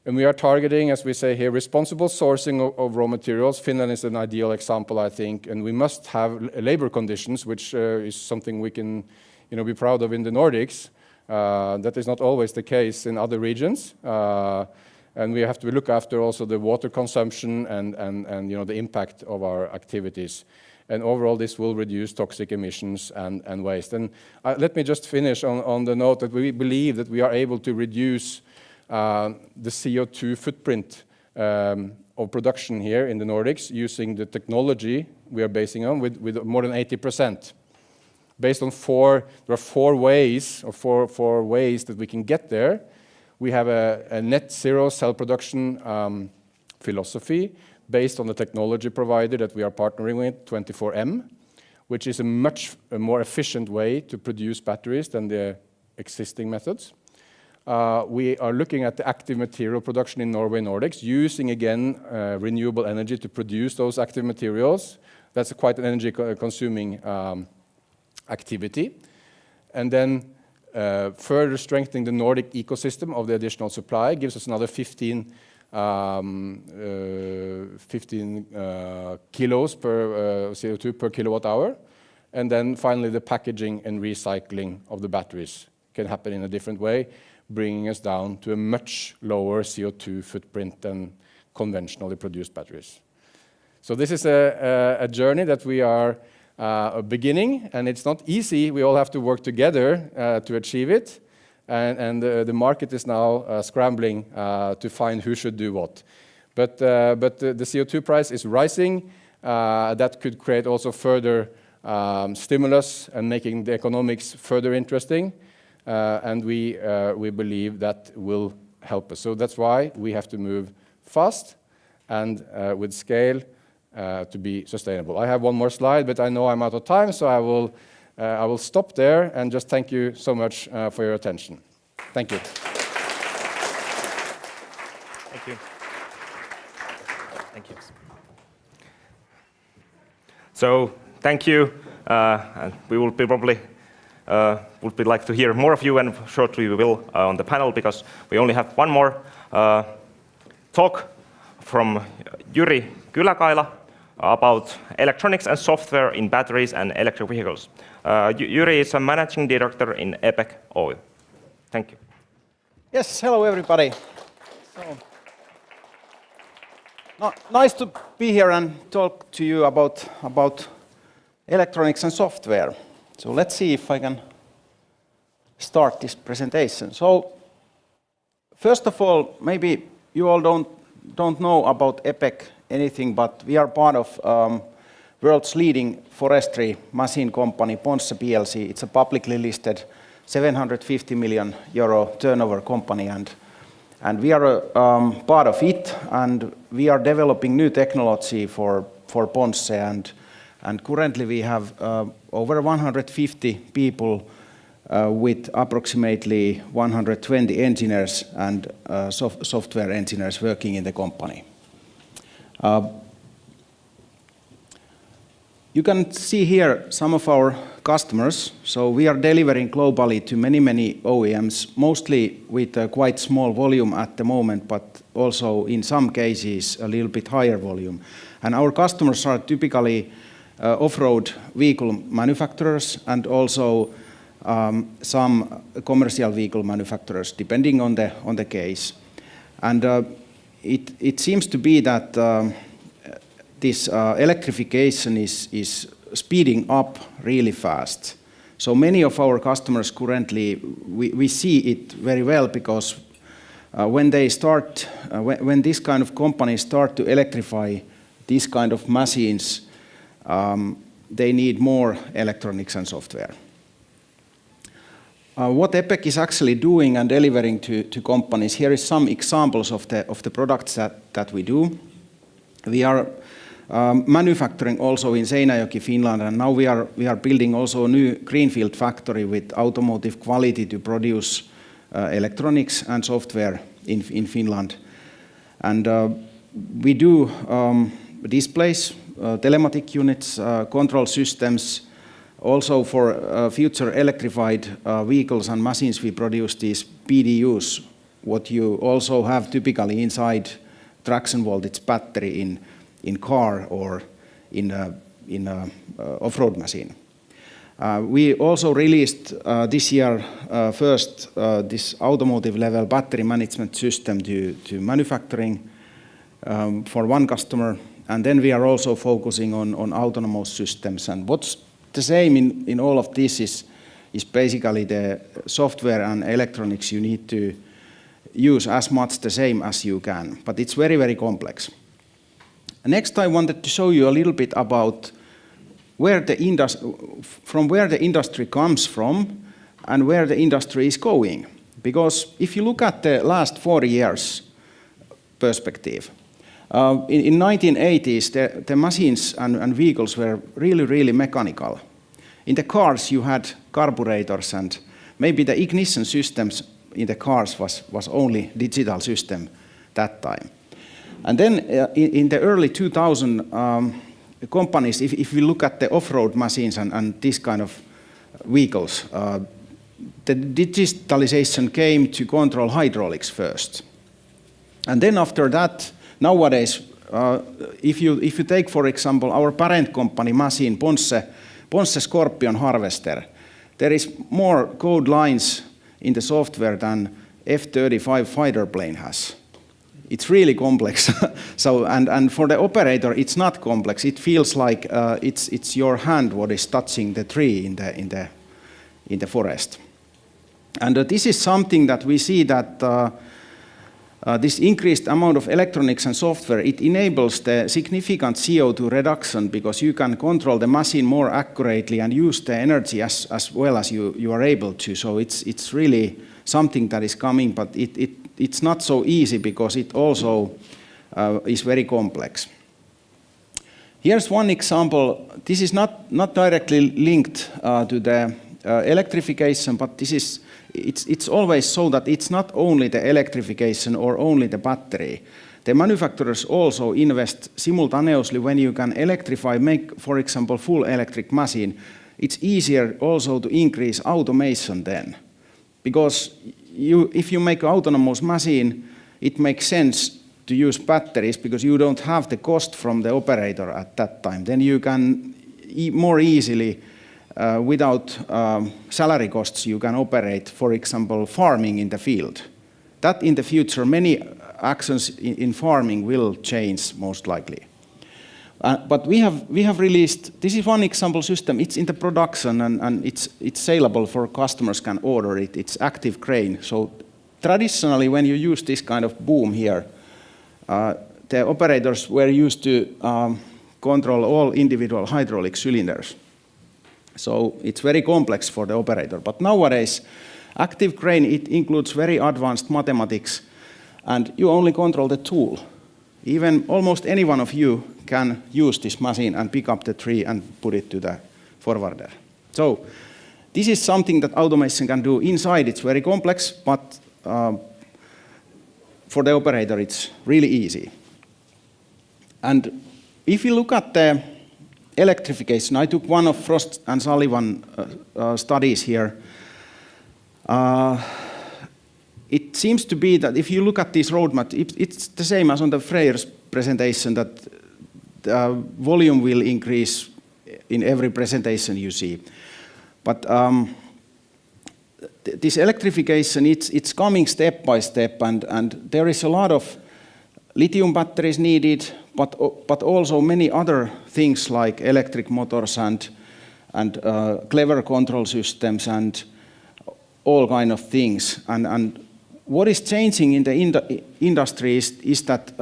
And we are targeting, as we say here, responsible sourcing of raw materials. Finland is an ideal example, I think, and we must have labor conditions, which is something we can be proud of in the Nordics. That is not always the case in other regions. And we have to look after also the water consumption and the impact of our activities. And overall, this will reduce toxic emissions and waste. And let me just finish on the note that we believe that we are able to reduce the CO2 footprint of production here in the Nordics using the technology we are basing on with more than 80%. Based on there are four ways that we can get there. We have a net zero cell production philosophy based on the technology provider that we are partnering with, 24M, which is a much more efficient way to produce batteries than the existing methods. We are looking at the active material production in Norway Nordics, using again renewable energy to produce those active materials. That's quite an energy consuming activity. And then further strengthening the Nordic ecosystem of the additional supply gives us another 15 kilos per CO2 per kilowatt hour. And then finally, the packaging and recycling of the batteries can happen in a different way, bringing us down to a much lower CO2 footprint than conventionally produced batteries. So this is a journey that we are beginning, and it's not easy. We all have to work together to achieve it, and the market is now scrambling to find who should do what. But the CO2 price is rising. That could create also further stimulus and making the economics further interesting, and we believe that will help us. So that's why we have to move fast and with scale to be sustainable. I have one more slide, but I know I'm out of time, so I will stop there and just thank you so much for your attention. Thank you. Thank you. Thank you. So thank you, and we will be probably would be like to hear more of you, and shortly we will on the panel, because we only have one more talk from Jyri Kyläkaila about electronics and software in batteries and electric vehicles. Jyri is a managing director in EPEC Oy. Thank you. Yes, hello everybody. Nice to be here and talk to you about electronics and software. So let's see if I can start this presentation. So first of all, maybe you all don't know about EPEC anything, but we are part of world's leading forestry machine company, Ponsse PLC. It's a publicly listed 750 million euro turnover company, and we are a part of it, and we are developing new technology for Ponsse, and currently we have over 150 people with approximately 120 engineers and software engineers working in the company. You can see here some of our customers. So we are delivering globally to many OEMs, mostly with a quite small volume at the moment, but also in some cases a little bit higher volume. And our customers are typically off-road vehicle manufacturers and also some commercial vehicle manufacturers, depending on the case. And it seems to be that this electrification is speeding up really fast. So many of our customers currently, we see it very well, because when they start, when this kind of companies start to electrify these kind of machines, they need more electronics and software. What EPEC is actually doing and delivering to companies, here is some examples of the products that we do. We are manufacturing also in Seinäjoki, Finland, and now we are building also a new greenfield factory with automotive quality to produce electronics and software in Finland. And we do displays, telematic units, control systems. Also for future electrified vehicles and machines, we produce these PDUs, what you also have typically inside traction voltage battery in car or in a off-road machine. We also released this year first this automotive level battery management system to manufacturing for one customer, and then we are also focusing on autonomous systems. And what's the same in all of this is basically the software and electronics you need to use as much the same as you can, but it's very complex. Next, I wanted to show you a little bit about where the industry comes from and where the industry is going. Because if you look at the last 40 years perspective, in 1980s, the machines and vehicles were really mechanical. In the cars, you had carburetors, and maybe the ignition systems in the cars was only digital system that time. And then in the early 2000 companies, if we look at the off-road machines and this kind of vehicles, the digitalization came to control hydraulics first. And then after that, nowadays, if you take, for example, our parent company machine, Ponsse Scorpion Harvester, there is more code lines in the software than F-35 fighter plane has. it's really complex. So, and for the operator, it's not complex. It feels like it's your hand what is touching the tree in the forest. And this is something that we see that this increased amount of electronics and software, it enables the significant CO2 reduction because you can control the machine more accurately and use the energy as well as you are able to. So it's really something that is coming, but it's not so easy because it also is very complex. Here's one example. This is not directly linked to the electrification, but it's always so that it's not only the electrification or only the battery. The manufacturers also invest simultaneously when you can electrify, make, for example, full electric machine. It's easier also to increase automation then. Because if you make an autonomous machine, it makes sense to use batteries because you don't have the cost from the operator at that time. Then you can more easily, without salary costs, you can operate, for example, farming in the field. That in the future, many actions in farming will change most likely. But we have released, this is one example system, it's in the production and it's saleable for customers can order it, it's active crane. So traditionally when you use this kind of boom here, the operators were used to control all individual hydraulic cylinders. So it's very complex for the operator. But nowadays, active crane, it includes very advanced mathematics and you only control the tool. Even almost any one of you can use this machine and pick up the tree and put it to the forwarder. So this is something that automation can do. Inside it's very complex, but for the operator it's really easy. And if you look at the electrification, I took one of Frost and Sullivan studies here. It seems to be that if you look at this roadmap, it's the same as on the Freyr's presentation, that the volume will increase in every presentation you see. But this electrification, it's coming step by step, and there is a lot of lithium batteries needed, but also many other things like electric motors and clever control systems and all kind of things. And what is changing in the industry is that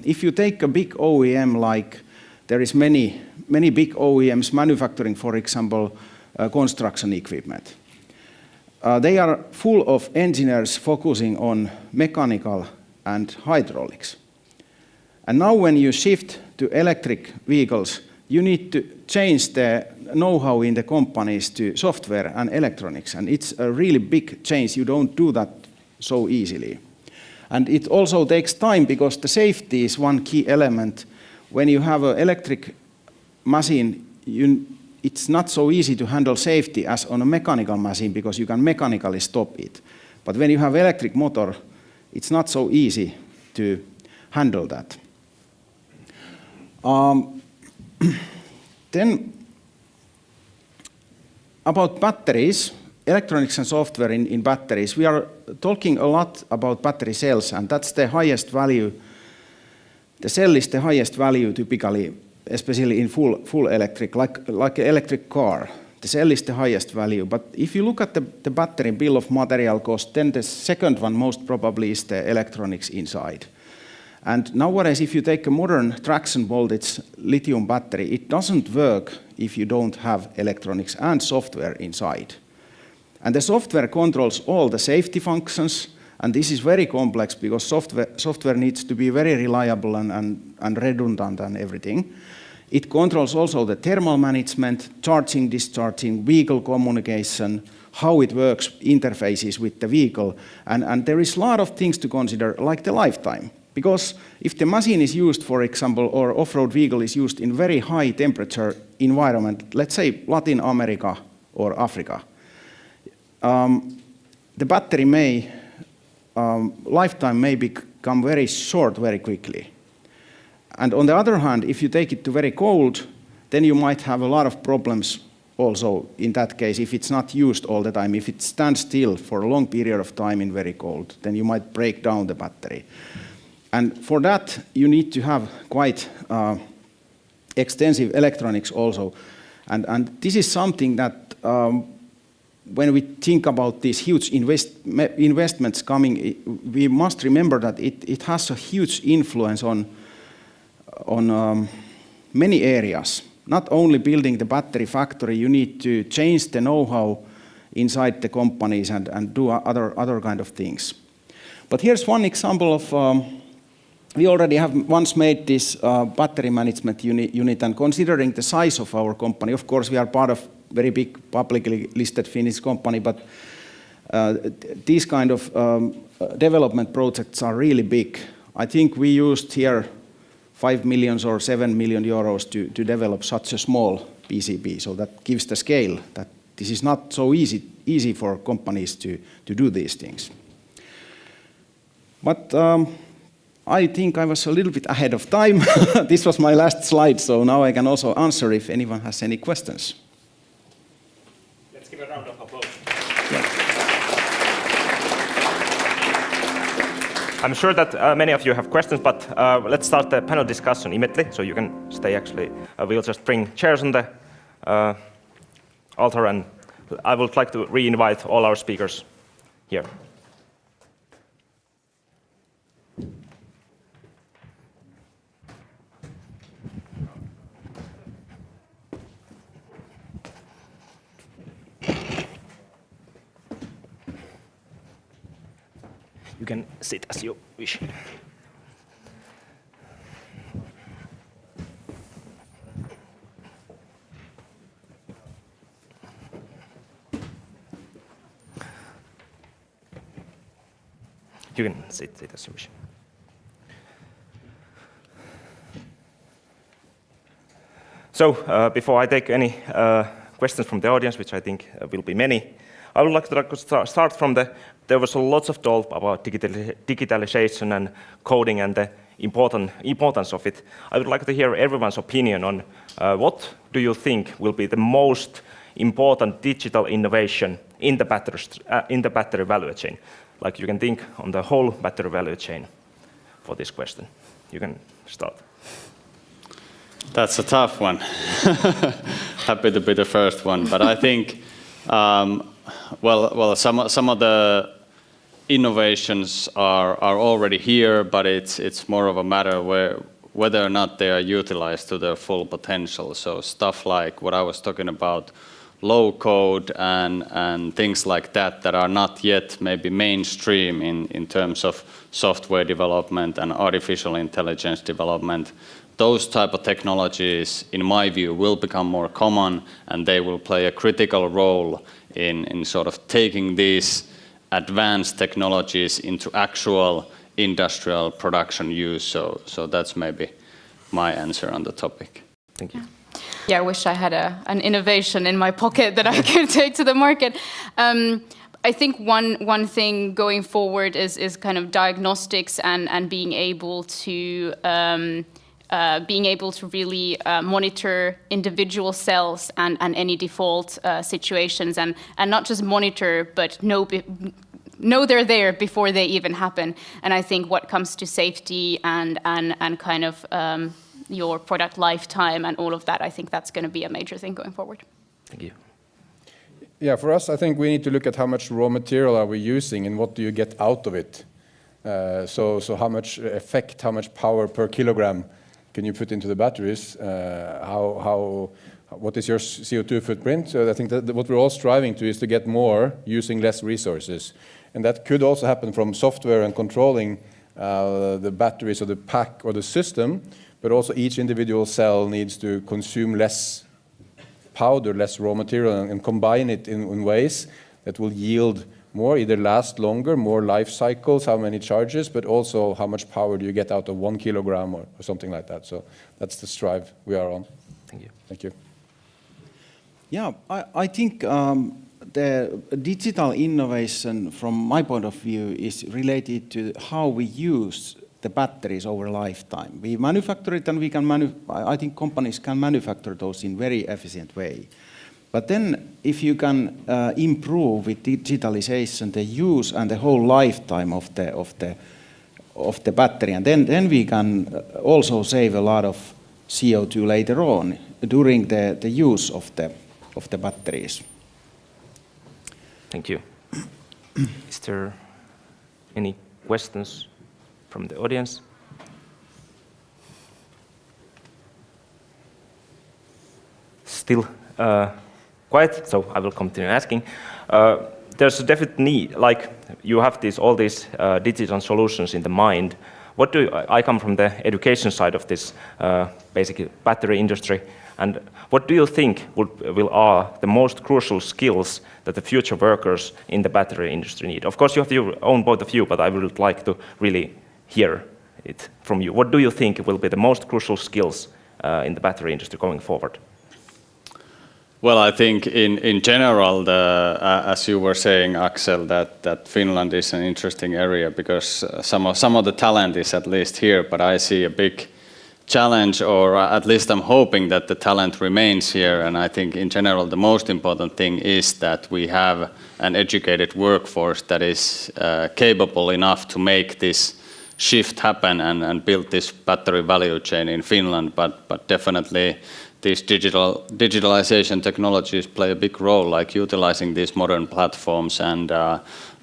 if you take a big OEM, like there is many big OEMs manufacturing, for example, construction equipment. They are full of engineers focusing on mechanical and hydraulics. And now when you shift to electric vehicles, you need to change the know-how in the companies to software and electronics. And it's a really big change. You don't do that so easily. And it also takes time because the safety is one key element. When you have an electric machine, it's not so easy to handle safety as on a mechanical machine because you can mechanically stop it. But when you have electric motor, it's not so easy to handle that. Then about batteries, electronics and software in batteries, we are talking a lot about battery cells, and that's the highest value. The cell is the highest value typically, especially in full electric, like an electric car. The cell is the highest value. But if you look at the battery bill of material cost, then the second one most probably is the electronics inside. And nowadays, if you take a modern traction voltage lithium battery, it doesn't work if you don't have electronics and software inside. And the software controls all the safety functions, and this is very complex because software needs to be very reliable and redundant and everything. It controls also the thermal management, charging, discharging, vehicle communication, how it works, interfaces with the vehicle, and there is a lot of things to consider, like the lifetime. Because if the machine is used, for example, or off-road vehicle is used in very high temperature environment, let's say Latin America or Africa, the battery lifetime may become very short very quickly. And on the other hand, if you take it to very cold, then you might have a lot of problems also in that case if it's not used all the time. If it stands still for a long period of time in very cold, then you might break down the battery. And for that, you need to have quite extensive electronics also. And this is something that when we think about these huge investments coming, we must remember that it has a huge influence on many areas. Not only building the battery factory, you need to change the know-how inside the companies and do other kind of things. But here's one example of, we already have once made this battery management unit, and considering the size of our company, of course we are part of very big publicly listed Finnish company, but these kind of development projects are really big. I think we used here 5 million or 7 million euros to develop such a small PCB. So that gives the scale that this is not so easy for companies to do these things. But I think I was a little bit ahead of time. This was my last slide, so now I can also answer if anyone has any questions. Let's give a round of applause. Yeah. I'm sure that many of you have questions, but let's start the panel discussion immediately, so you can stay actually. We'll just bring chairs on the altar, and I would like to re-invite all our speakers here. You can sit as you wish. You can sit as you wish. So, before I take any questions from the audience, which I think will be many, I would like to start from there was lots of talk about digitalization and coding and the importance of it. I would like to hear everyone's opinion on what do you think will be the most important digital innovation in the battery value chain. Like you can think on the whole battery value chain for this question. You can start. That's a tough one. Happy to be the first one, but I think well, some of the innovations are already here, but it's more of a matter whether or not they are utilized to their full potential. So stuff like what I was talking about, low code and things like that are not yet maybe mainstream in terms of software development and artificial intelligence development. Those type of technologies, in my view, will become more common, and they will play a critical role in sort of taking these advanced technologies into actual industrial production use. So that's maybe my answer on the topic. Thank you. Yeah, I wish I had an innovation in my pocket that I could take to the market. I think one thing going forward is kind of diagnostics and being able to really monitor individual cells and any default situations, and not just monitor, but know they're there before they even happen. And I think what comes to safety and kind of your product lifetime and all of that, I think that's going to be a major thing going forward. Thank you. Yeah, for us, I think we need to look at how much raw material are we using and what do you get out of it. So how much effect, how much power per kilogram can you put into the batteries? What is your CO2 footprint? So I think that what we're all striving to is to get more using less resources. And that could also happen from software and controlling the batteries or the pack or the system, but also each individual cell needs to consume less powder, less raw material, and combine it in ways that will yield more, either last longer, more life cycles, how many charges, but also how much power do you get out of 1 kilogram or something like that. So that's the strive we are on. Thank you. Thank you. Yeah, I think the digital innovation, from my point of view, is related to how we use the batteries over lifetime. We manufacture it, and we can I think companies can manufacture those in very efficient way. But then, if you can improve with digitalization the use and the whole lifetime of the of the battery, and then we can also save a lot of CO2 later on during the use of the batteries. Thank you. Is there any questions from the audience? Still quiet, so I will continue asking. There's a definite need, like you have all these digital solutions in the mind. I come from the education side of this basically battery industry, and what do you think are the most crucial skills that the future workers in the battery industry need? Of course, you have your own point of view, but I would like to really hear it from you. What do you think will be the most crucial skills in the battery industry going forward? Well, I think in general, as you were saying, Axel, that Finland is an interesting area because some of the talent is at least here, but I see a big challenge, or at least I'm hoping that the talent remains here. And I think in general, the most important thing is that we have an educated workforce that is capable enough to make this shift happen and build this battery value chain in Finland, but definitely these digitalization technologies play a big role, like utilizing these modern platforms and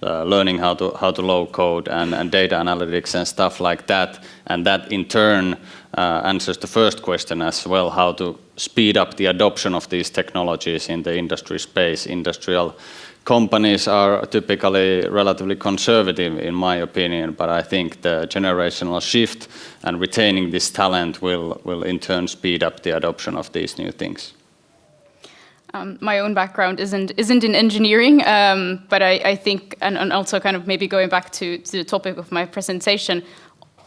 learning how to low code and data analytics and stuff like that. And that in turn answers the first question as well, how to speed up the adoption of these technologies in the industry space. Industrial companies are typically relatively conservative, in my opinion, but I think the generational shift and retaining this talent will in turn speed up the adoption of these new things. My own background isn't in engineering, but I think, and also kind of maybe going back to the topic of my presentation,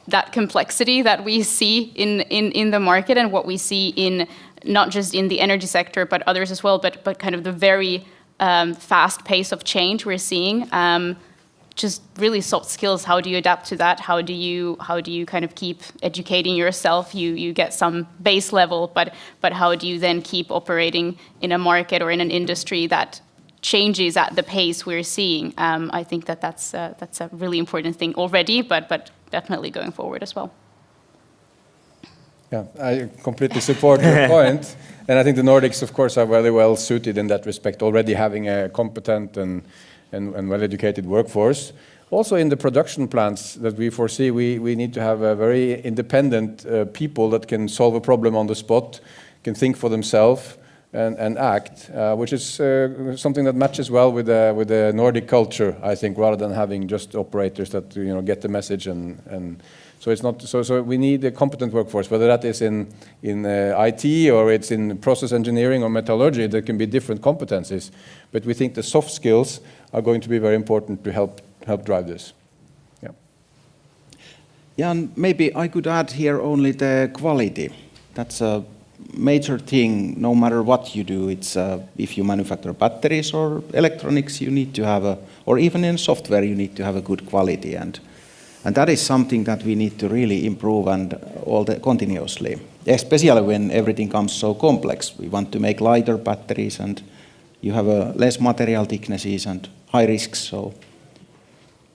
that complexity that we see in the market and what we see in not just in the energy sector, but others as well, but kind of the very fast pace of change we're seeing, just really soft skills. How do you adapt to that? How do you kind of keep educating yourself? You get some base level, but how do you then keep operating in a market or in an industry that changes at the pace we're seeing? I think that's a really important thing already, but definitely going forward as well. Yeah, I completely support your point. And I think the Nordics, of course, are very well suited in that respect, already having a competent and well-educated workforce. Also in the production plants that we foresee, we need to have a very independent people that can solve a problem on the spot, can think for themselves and act, which is something that matches well with the Nordic culture, I think, rather than having just operators that get the message and so it's not so we need a competent workforce, whether that is in IT or it's in process engineering or metallurgy. There can be different competencies, but we think the soft skills are going to be very important to help drive this. Yeah, and maybe I could add here only the quality. That's a major thing, no matter what you do. It's if you manufacture batteries or electronics, you need to have or even in software, you need to have a good quality, and that is something that we need to really improve and continuously, especially when everything comes so complex. We want to make lighter batteries, and you have less material thicknesses and high risks, so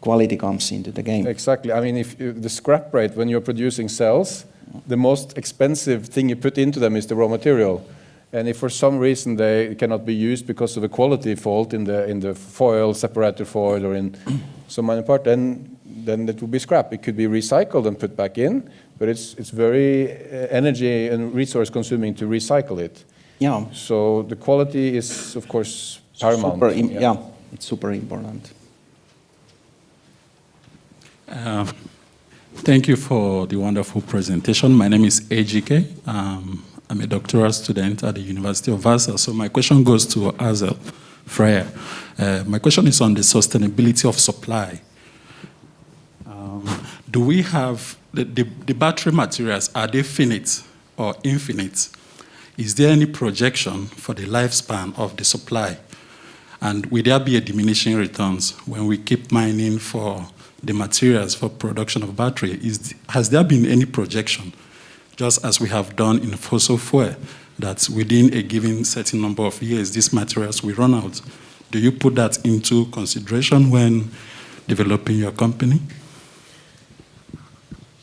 quality comes into the game. Exactly. I mean, if the scrap rate when you're producing cells, the most expensive thing you put into them is the raw material. And if for some reason they cannot be used because of a quality fault in the foil, separator foil, or in some minor part, then it will be scrap. It could be recycled and put back in, but it's very energy and resource consuming to recycle it. Yeah. So the quality is, of course, paramount. It's super important. Thank you for the wonderful presentation. My name is AGK. I'm a doctoral student at the University of Vasa. So my question goes to Axel Freyer. My question is on the sustainability of supply. Do we have the battery materials, are they finite or infinite? Is there any projection for the lifespan of the supply? And will there be a diminishing returns when we keep mining for the materials for production of battery? Has there been any projection, just as we have done in fossil fuel, that within a given certain number of years, these materials will run out? Do you put that into consideration when developing your company?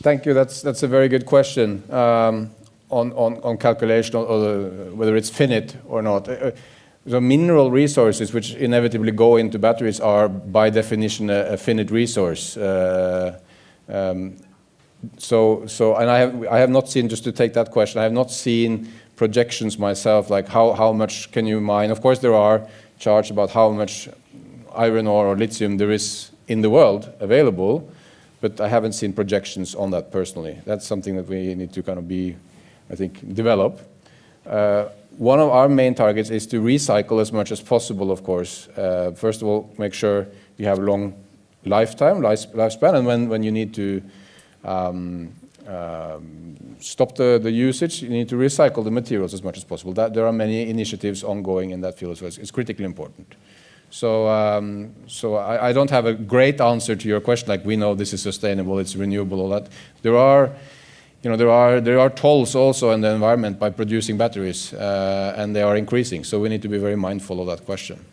Thank you. That's a very good question on calculation or whether it's finite or not. The mineral resources which inevitably go into batteries are by definition a finite resource. And I have not seen, just to take that question, I have not seen projections myself, like how much can you mine. Of course there are charts about how much iron ore or lithium there is in the world available, but I haven't seen projections on that personally. That's something that we need to kind of develop. One of our main targets is to recycle as much as possible, of course. First of all, make sure you have long lifespan, and when you need to stop the usage, you need to recycle the materials as much as possible. There are many initiatives ongoing in that field as well. It's critically important. So I don't have a great answer to your question, like we know this is sustainable, it's renewable, all that. There are tolls also in the environment by producing batteries, and they are increasing. So we need to be very mindful of that question.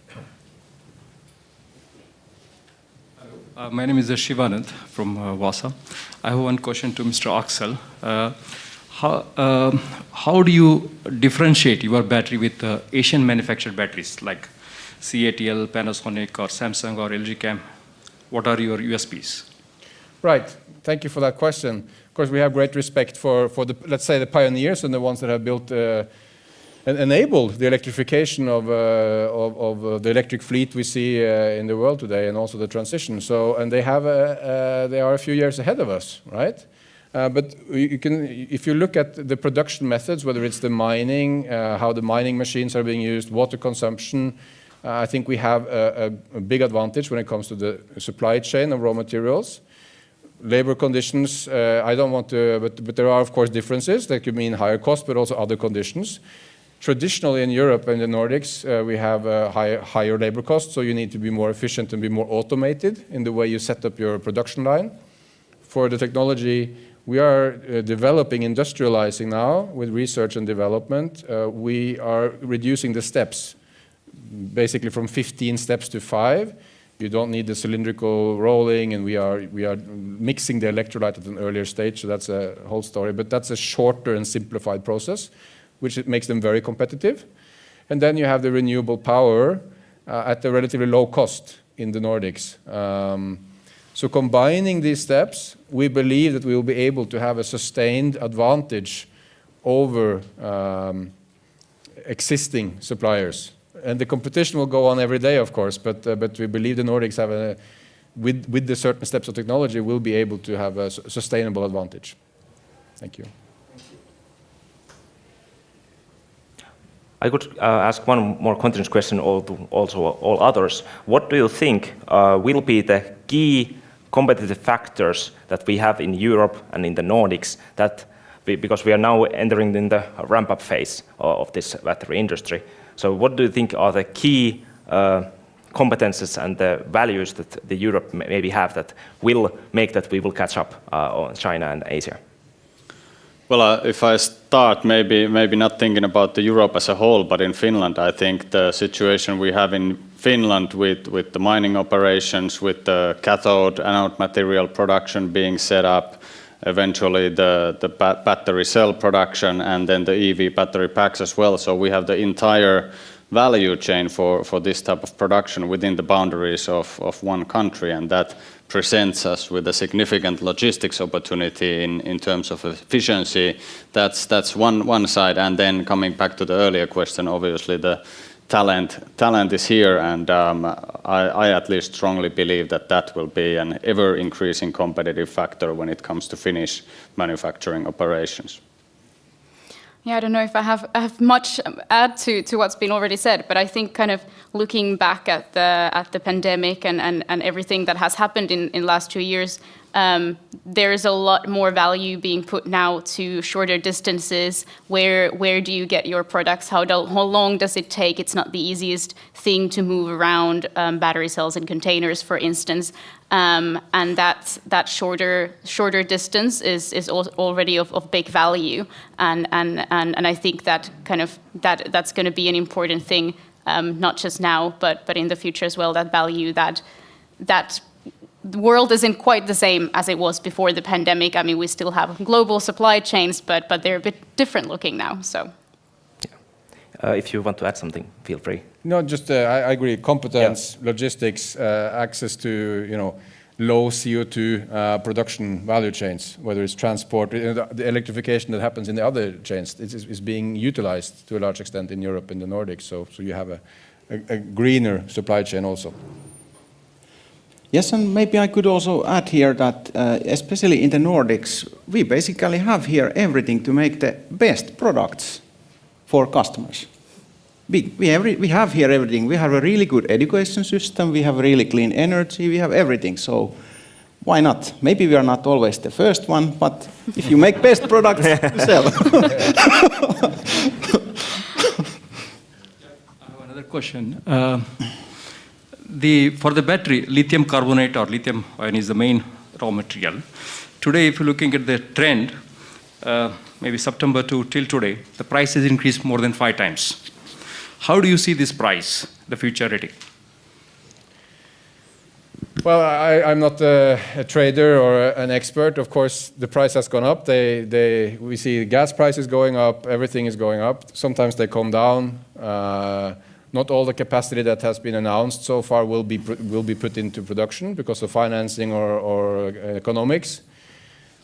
My name is Shivanand from Vasa. I have one question to Mr. Axel. How do you differentiate your battery with Asian manufactured batteries like CATL, Panasonic, or Samsung, or LG Chem? What are your USPs? Right. Thank you for that question. Of course, we have great respect for the, let's say, the pioneers and the ones that have built and enabled the electrification of the electric fleet we see in the world today, and also the transition. So, and they are a few years ahead of us, right? But if you look at the production methods, whether it's the mining, how the mining machines are being used, water consumption, I think we have a big advantage when it comes to the supply chain of raw materials. Labor conditions, I don't want to, but there are of course differences. That could mean higher cost, but also other conditions. Traditionally in Europe and the Nordics, we have higher labor costs, so you need to be more efficient and be more automated in the way you set up your production line. For the technology, we are developing, industrializing now with research and development. We are reducing the steps, basically from 15 steps to 5. You don't need the cylindrical rolling, and we are mixing the electrolyte at an earlier stage, so that's a whole story. But that's a shorter and simplified process, which it makes them very competitive. And then you have the renewable power at a relatively low cost in the Nordics. So combining these steps, we believe that we will be able to have a sustained advantage over existing suppliers. And the competition will go on every day, of course, but we believe the Nordics have with the certain steps of technology, will be able to have a sustainable advantage. Thank you. I could ask one more continuous question also all others. What do you think will be the key competitive factors that we have in Europe and in the Nordics, because we are now entering in the ramp-up phase of this battery industry? So what do you think are the key competences and the values that the Europe maybe have that will make that we will catch up on China and Asia? Well, if I start, maybe not thinking about the Europe as a whole, but in Finland, I think the situation we have in Finland with the mining operations, with the cathode, anode material production being set up, eventually the battery cell production, and then the EV battery packs as well. So we have the entire value chain for this type of production within the boundaries of one country, and that presents us with a significant logistics opportunity in terms of efficiency. That's one side, and then coming back to the earlier question, obviously the talent is here, and I at least strongly believe that will be an ever-increasing competitive factor when it comes to Finnish manufacturing operations. Yeah, I don't know if I have much to add to what's been already said, but I think kind of looking back at the pandemic and everything that has happened in last 2 years, there is a lot more value being put now to shorter distances. Where do you get your products? How long does it take? It's not the easiest thing to move around battery cells in containers, for instance. And that shorter distance is already of big value, and I think that that's going to be an important thing, not just now but in the future as well. That value that the world isn't quite the same as it was before the pandemic. I mean, we still have global supply chains, but they're a bit different looking now. So, if you want to add something, feel free. No, just I agree. Competence, logistics, access to low CO2 production value chains, whether it's transport, the electrification that happens in the other chains is being utilized to a large extent in Europe, in the Nordics. So you have a greener supply chain also. Yes, and maybe I could also add here that especially in the Nordics, we basically have here everything to make the best products for customers. We have here everything. We have a really good education system, we have really clean energy, we have everything. So why not? Maybe we are not always the first one, but if you make best products, sell. I have another question. For the battery, lithium carbonate or lithium ion is the main raw material. Today, if you're looking at the trend, maybe September till today, the price has increased more than 5 times. How do you see this price, the future rating? Well, I'm not a trader or an expert. Of course, the price has gone up. We see gas prices going up, everything is going up. Sometimes they come down. Not all the capacity that has been announced so far will be put into production because of financing or economics.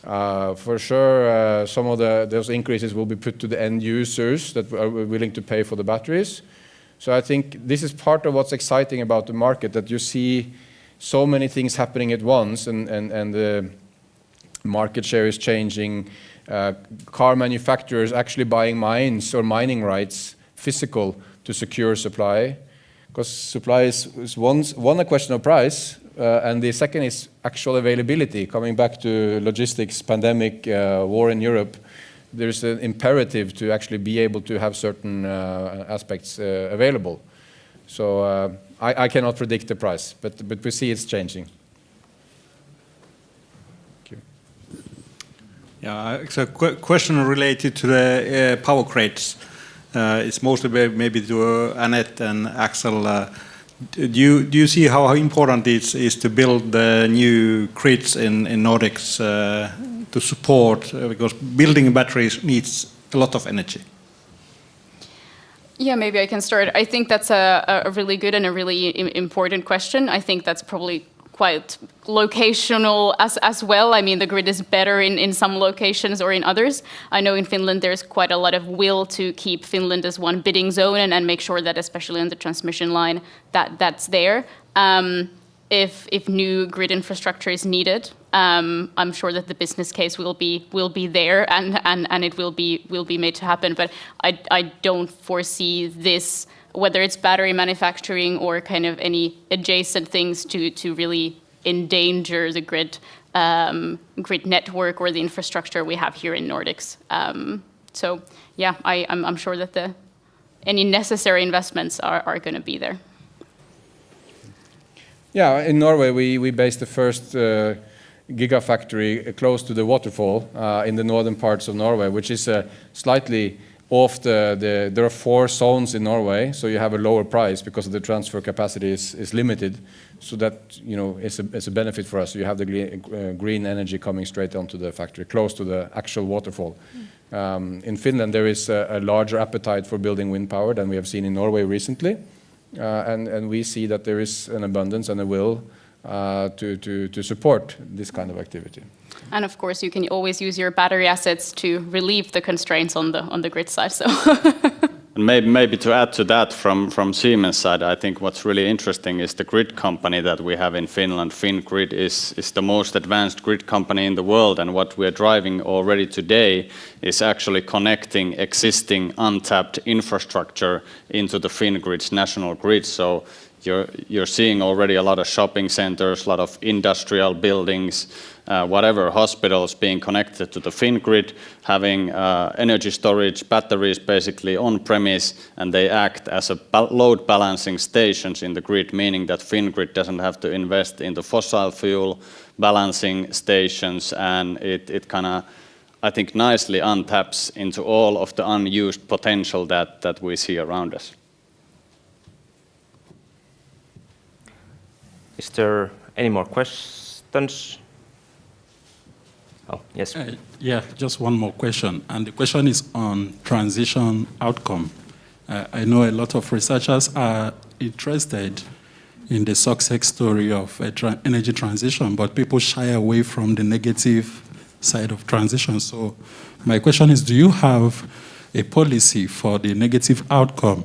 For sure, some of those increases will be put to the end users that are willing to pay for the batteries. So I think this is part of what's exciting about the market, that you see so many things happening at once, and the market share is changing. Car manufacturers actually buying mines or mining rights, physical, to secure supply. Because supply is one a question of price, and the second is actual availability. Coming back to logistics, pandemic, war in Europe, there's an imperative to actually be able to have certain aspects available. So I cannot predict the price, but we see it's changing. Thank you. Yeah, it's a question related to the power grids. It's mostly maybe to Annette and Axel. Do you see how important it is to build the new grids in Nordics to support, because building batteries needs a lot of energy? Yeah, maybe I can start. I think that's a really good and a really important question. I think that's probably quite locational as well. I mean, the grid is better in some locations or in others. I know in Finland there's quite a lot of will to keep Finland as one bidding zone and make sure that, especially on the transmission line, that's there. If new grid infrastructure is needed, I'm sure that the business case will be there and it will be made to happen. But I don't foresee this, whether it's battery manufacturing or kind of any adjacent things, to really endanger the grid network or the infrastructure we have here in Nordics. So yeah, I'm sure that any necessary investments are going to be there. Yeah, in Norway we based the first gigafactory close to the waterfall in the northern parts of Norway, which is slightly off there are 4 zones in Norway, so you have a lower price because of the transfer capacity is limited. So that it's a benefit for us. So you have the green energy coming straight onto the factory, close to the actual waterfall. In Finland there is a larger appetite for building wind power than we have seen in Norway recently, and we see that there is an abundance and a will to support this kind of activity. And of course, you can always use your battery assets to relieve the constraints on the grid side. So. And maybe to add to that from Siemens side, I think what's really interesting is the grid company that we have in Finland. FinGrid is the most advanced grid company in the world, and what we're driving already today is actually connecting existing untapped infrastructure into the FinGrid's national grid. So you're seeing already a lot of shopping centers, a lot of industrial buildings, whatever, hospitals being connected to the FinGrid, having energy storage batteries basically on premise, and they act as a load balancing stations in the grid, meaning that FinGrid doesn't have to invest in the fossil fuel balancing stations, and it kind of, I think, nicely untaps into all of the unused potential that we see around us. Is there any more questions? questions? Oh, yes. Yeah, just one more question. And the question is on transition outcome. I know a lot of researchers are interested in the success story of energy transition, but people shy away from the negative side of transition. So my question is, do you have a policy for the negative outcome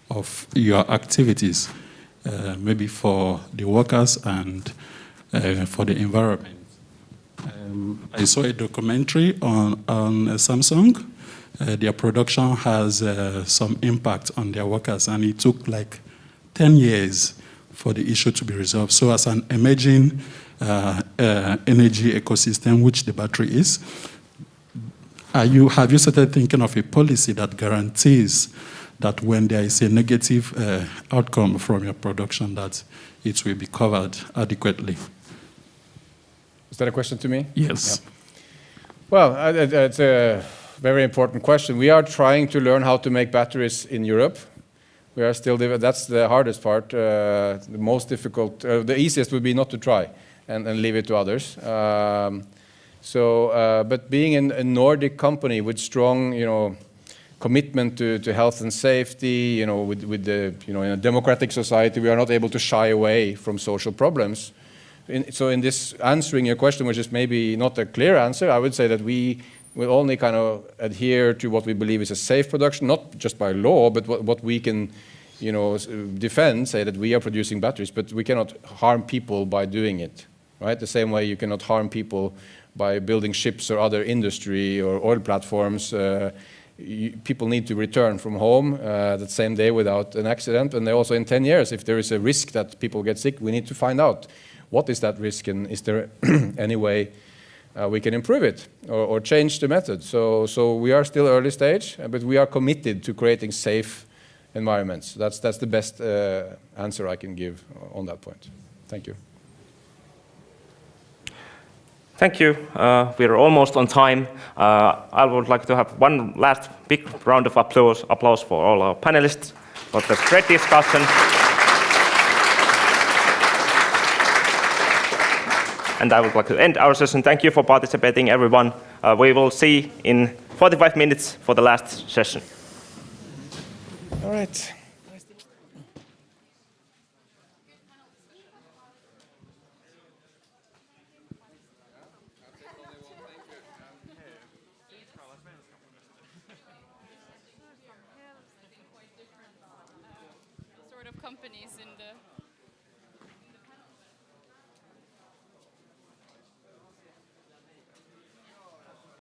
of your activities, maybe for the workers and for the environment? I saw a documentary on Samsung. Their production has some impact on their workers, and it took like 10 years for the issue to be resolved. So as an emerging energy ecosystem, which the battery is, have you started thinking of a policy that guarantees that when there is a negative outcome from your production, that it will be covered adequately? Is that a question to me? Yes. Yeah. Well, it's a very important question. We are trying to learn how to make batteries in Europe. We are still, that's the hardest part. The most difficult, the easiest would be not to try and leave it to others. But being a Nordic company with strong, commitment to health and safety, with the, in a democratic society, we are not able to shy away from social problems. So in this answering your question, which is maybe not a clear answer, I would say that we will only kind of adhere to what we believe is a safe production, not just by law, but what we can, defend, say that we are producing batteries, but we cannot harm people by doing it, right? The same way you cannot harm people by building ships or other industry or oil platforms. People need to return from home that same day without an accident, and also in 10 years, if there is a risk that people get sick, we need to find out what is that risk and is there any way we can improve it or change the method. So we are still early stage, but we are committed to creating safe environments. That's the best answer I can give on that point. Thank you. Thank you. We are almost on time. I would like to have one last big round of applause for all our panelists for the great discussion. And I would like to end our session. Thank you for participating, everyone. We will see in 45 minutes for the last session. All right. Sort of companies in the